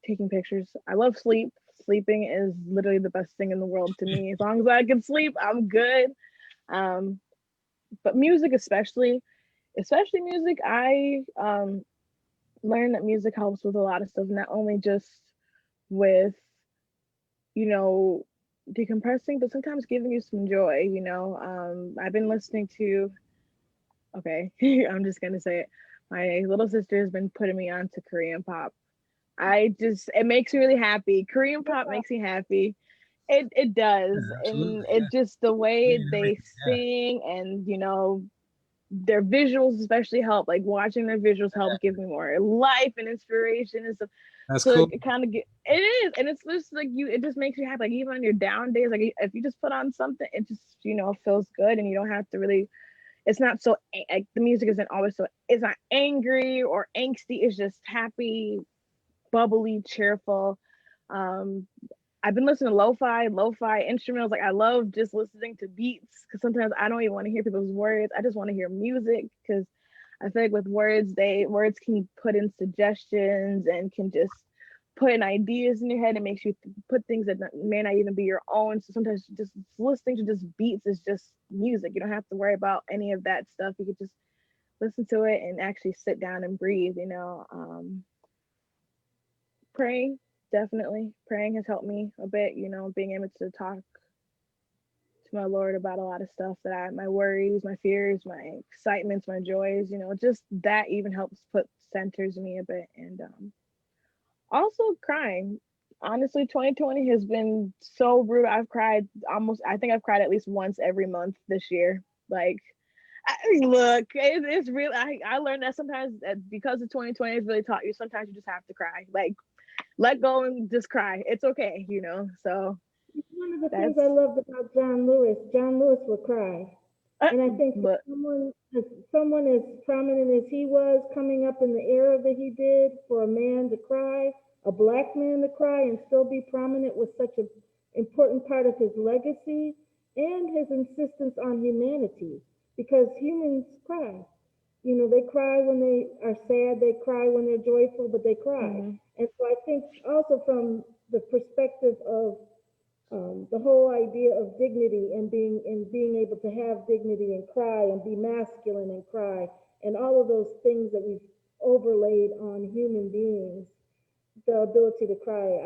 S3: taking pictures. I love sleep. Sleeping is literally the best thing in the world to me. As long as I can sleep, I'm good. Um, but music, especially music, I learned that music helps with a lot of stuff, not only just with, you know, decompressing, but sometimes giving you some joy. I've been listening to, okay, I'm just gonna say it. My little sister has been putting me on to Korean pop. It makes me really happy. Korean pop makes me happy. It
S2: Yeah,
S3: does. And
S2: absolutely. Yeah.
S3: it just the way
S2: Korean
S3: they
S2: everything. Yeah.
S3: sing, and their visuals especially help. Like watching their visuals help give me more life and inspiration and stuff.
S2: That's
S3: So
S2: cool.
S3: it kind of it is, and it's just like it just makes you happy. Like even on your down days, like if you just put on something, it just feels good, and you don't have to really. It's not so like the music isn't always so. It's not angry or angsty. It's just happy, bubbly, cheerful. Um, I've been listening to lo-fi instrumentals. Like I love just listening to beats, because sometimes I don't even want to hear people's words. I just want to hear music, because I feel like with words can put in suggestions and can just put in ideas in your head. It makes you put things that may not even be your own. So sometimes just listening to just beats is just music. You don't have to worry about any of that stuff. You could just listen to it and actually sit down and breathe. Praying, definitely. Praying has helped me a bit, being able to talk to my Lord about a lot of stuff my worries, my fears, my excitements, my joys, just that even helps centers me a bit. And also crying. Honestly, 2020 has been so brutal. I think I've cried at least once every month this year. Like, look, it's real. I learned that sometimes because of 2020 has really taught you, sometimes you just have to cry. Like, let go and just cry. It's okay. So
S1: One of the things
S3: that's
S1: I loved about John Lewis would cry. And I think for
S3: but
S1: someone as prominent as he was coming up in the era that he did, for a man to cry, a black man to cry and still be prominent was such an important part of his legacy and his insistence on humanity, because humans cry. They cry when they are sad, they cry when they're joyful, but they cry.
S3: mhm,
S1: And so I think also from the perspective of the whole idea of dignity and being able to have dignity and cry and be masculine and cry and all of those things that we've overlaid on human beings, the ability to cry.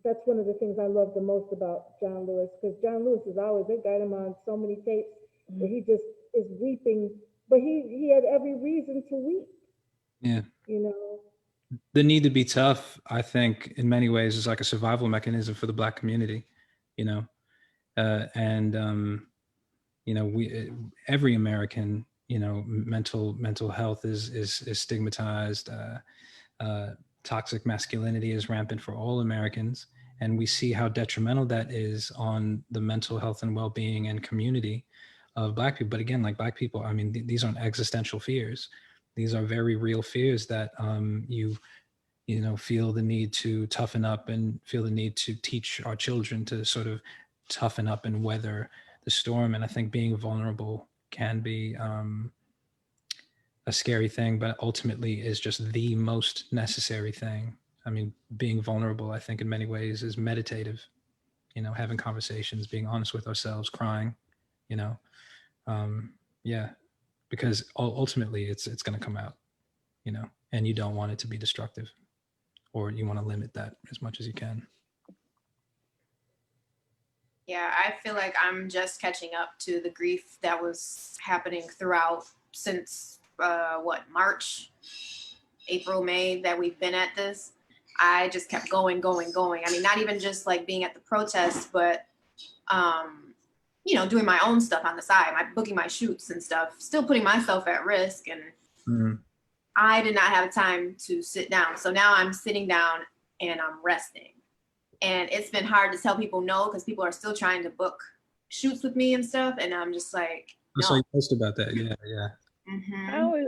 S1: That's one of the things I love the most about John Lewis, because John Lewis is always, they've got him on so many tapes where
S3: mhm.
S1: he just is weeping, but he had every reason to weep,
S2: Yeah.
S1: you know.
S2: The need to be tough, I think, in many ways, is like a survival mechanism for the Black community. You know, and we every American, mental health is stigmatized. Toxic masculinity is rampant for all Americans, and we see how detrimental that is on the mental health and well-being and community of Black people. But again, like Black people, I mean, these aren't existential fears; these are very real fears that feel the need to toughen up and feel the need to teach our children to sort of toughen up and weather the storm. And I think being vulnerable can be a scary thing, but ultimately is just the most necessary thing. I mean, being vulnerable, I think in many ways is meditative, having conversations, being honest with ourselves, crying, you know, yeah, because ultimately it's going to come out, and you don't want it to be destructive, or you want to limit that as much as you can.
S4: Yeah, I feel like I'm just catching up to the grief that was happening throughout since March, April, May that we've been at this. I just kept going. I mean, not even just like being at the protests, but you know, doing my own stuff on the side, booking my shoots and stuff, still putting myself at risk. And I did not have time to sit down. So now I'm sitting down and I'm resting. And it's been hard to tell people no, because people are still trying to book shoots with me and stuff. And I'm just like, no.
S2: I saw you post about that. Yeah, yeah.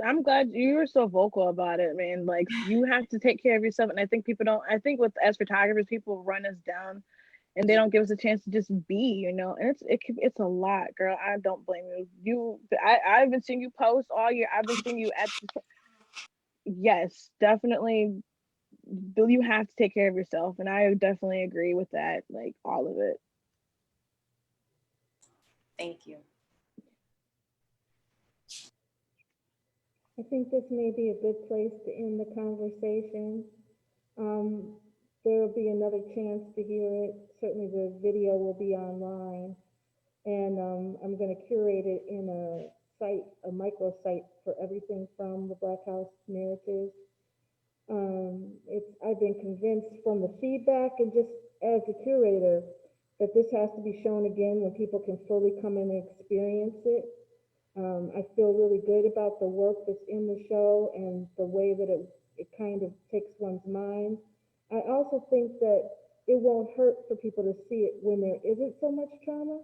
S3: I'm glad you were so vocal about it, man. Like, you have to take care of yourself. And I think people don't, I think with as photographers, people run us down and they don't give us a chance to just be, you know. And it's a lot, girl. I don't blame you. I've been seeing you post all year. I've been seeing you at yes, definitely. You have to take care of yourself, and I definitely agree with that. Like, all of it.
S4: Thank you.
S1: I think this may be a good place to end the conversation. There will be another chance to hear it. Certainly the video will be online. And I'm going to curate it in a site, a microsite for everything from the Black House narrative. I've been convinced from the feedback and just as a curator that this has to be shown again when people can fully come in and experience it. I feel really good about the work that's in the show and the way that it kind of takes one's mind. I also think that it won't hurt for people to see it when there isn't so much trauma.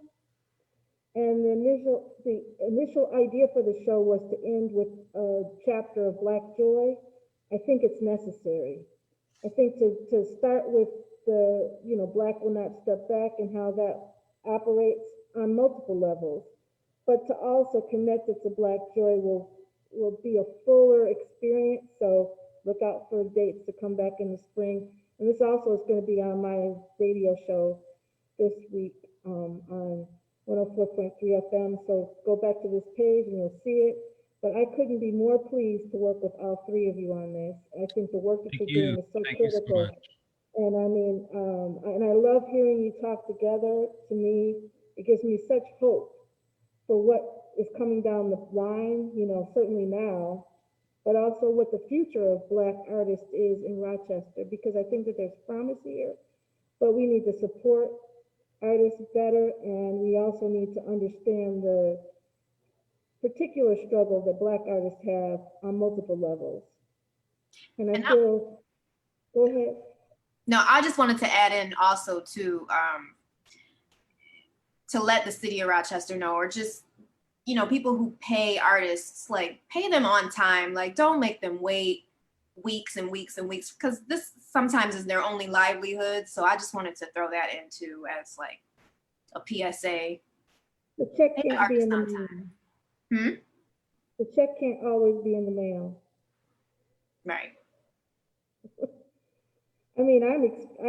S1: And the initial idea for the show was to end with a chapter of Black joy. I think it's necessary. I think to start with the, you know, Black will not step back and how that operates on multiple levels, but to also connect it to Black joy will be a fuller experience. So look out for dates to come back in the spring. And this also is going to be on my radio show this week on 104.3 FM. So go back to this page and you'll see it. But I couldn't be more pleased to work with all three of you on this. I think the work that you're doing is so critical. And I mean, and I love hearing you talk together. To me, it gives me such hope for what is coming down the line, you know, certainly now, but also what the future of Black artists is in Rochester, because I think that there's promise here, but we need to support artists better, and we also need to understand the particular struggle that Black artists have on multiple levels. And I feel, go ahead.
S4: No, I just wanted to add in also to let the city of Rochester know, or just, you know, people who pay artists, like, pay them on time. Like, don't make them wait weeks and weeks and weeks, because this sometimes is their only livelihood. So I just wanted to throw that into as like a PSA.
S1: The check can't be in the mail. The check can't always be in the mail.
S4: Right.
S1: I mean, I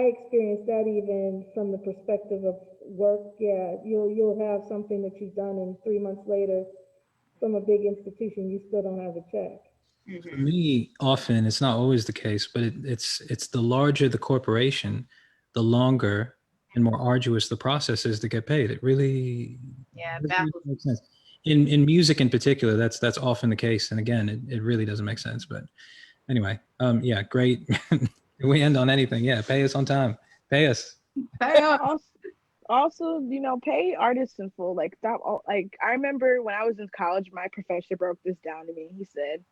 S1: experienced that even from the perspective of work. Yeah, you'll have something that you've done, and 3 months later, from a big institution, you still don't have a check.
S2: For me, often it's not always the case, but it's the larger the corporation, the longer and more arduous the process is to get paid. It really, makes sense. In music in particular, that's often the case. And again, it really doesn't make sense. But anyway, yeah, great. We end on anything. Yeah, pay us on time. Pay us.
S3: Also, you know, pay artists in full. Like, stop. Like, I remember when I was in college, my professor broke this down to me. He said,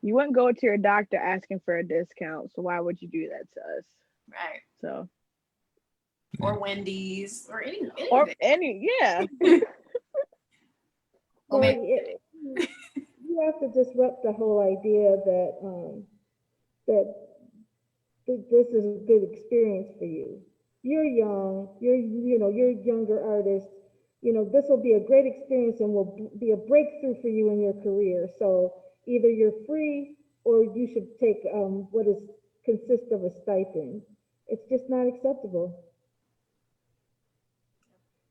S3: "You wouldn't go to your doctor asking for a discount, so why would you do that to us?"
S4: Right.
S3: So.
S4: Or Wendy's, or anything.
S3: Or any, yeah.
S1: Well, you have to disrupt the whole idea that this is a good experience for you. You're young, you're younger artist. You know, this will be a great experience and will be a breakthrough for you in your career. So either you're free or you should take what consists of a stipend. It's just not acceptable.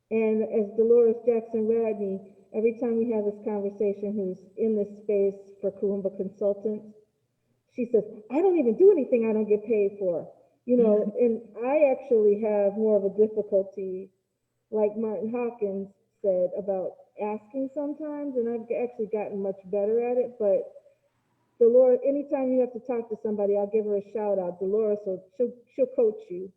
S1: And as Dolores Jackson Radney, every time we have this conversation, who's in this space for Kuumba Consultants, she says, "I don't even do anything I don't get paid for." You know, and I actually have more of a difficulty, like Martin Hawkins said, about asking sometimes, and I've actually gotten much better at it. But Dolores, anytime you have to talk to somebody, I'll give her a shout out. Dolores, so she'll coach you.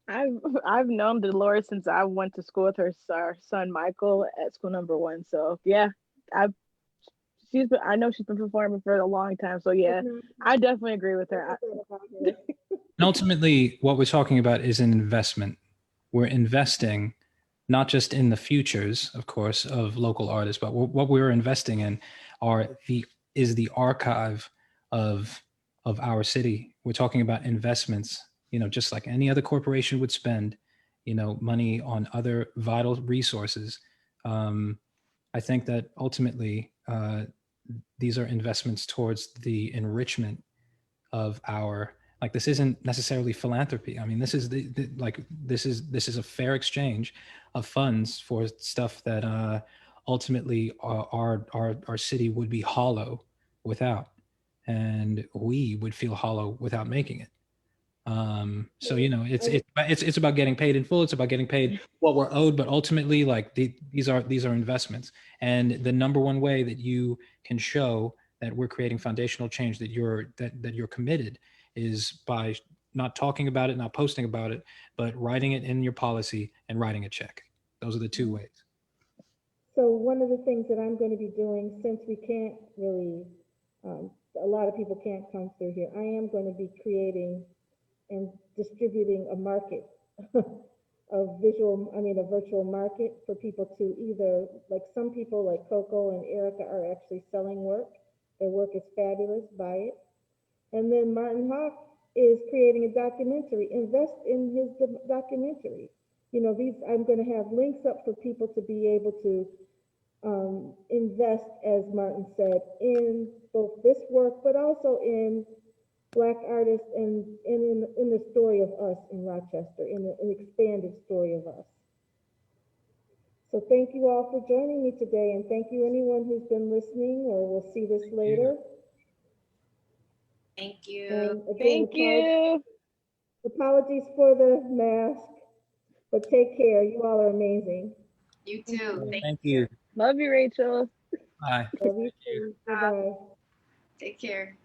S3: I've known Dolores since I went to school with our son Michael at school number 1. So yeah, I've I know she's been performing for a long time. So yeah, I definitely agree with her.
S2: And ultimately, what we're talking about is an investment. We're investing not just in the futures, of course, of local artists, but what we're investing in is the archive of our city. We're talking about investments, just like any other corporation would spend, money on other vital resources. I think that ultimately these are investments towards the enrichment of our, like, this isn't necessarily philanthropy. I mean, this is this is a fair exchange of funds for stuff that ultimately our city would be hollow without, and we would feel hollow without making it. So it's about getting paid in full. It's about getting paid what we're owed, but ultimately, like, these are investments. And the number one way that you can show that we're creating foundational change, that you're committed, is by not talking about it, not posting about it, but writing it in your policy and writing a check. Those are the two ways.
S1: So one of the things that I'm going to be doing, since we can't really, a lot of people can't come through here, I am going to be creating and distributing a market of a virtual market for people to either, like some people like Coco and Erica are actually selling work. Their work is fabulous, buy it. And then Martin Hawk is creating a documentary. Invest in his documentary. I'm going to have links up for people to be able to invest, as Martin said, in both this work, but also in Black artists and in the story of us in Rochester, in an expanded story of us. So thank you all for joining me today, and thank you anyone who's been listening or will see this later.
S4: Thank you.
S1: And again,
S3: Thank you.
S1: Apologies for the mask, but take care. You all are amazing.
S4: You too.
S2: Thank you.
S3: Love you, Rachel.
S2: Bye.
S1: Love you too. Bye-bye.
S4: Take care.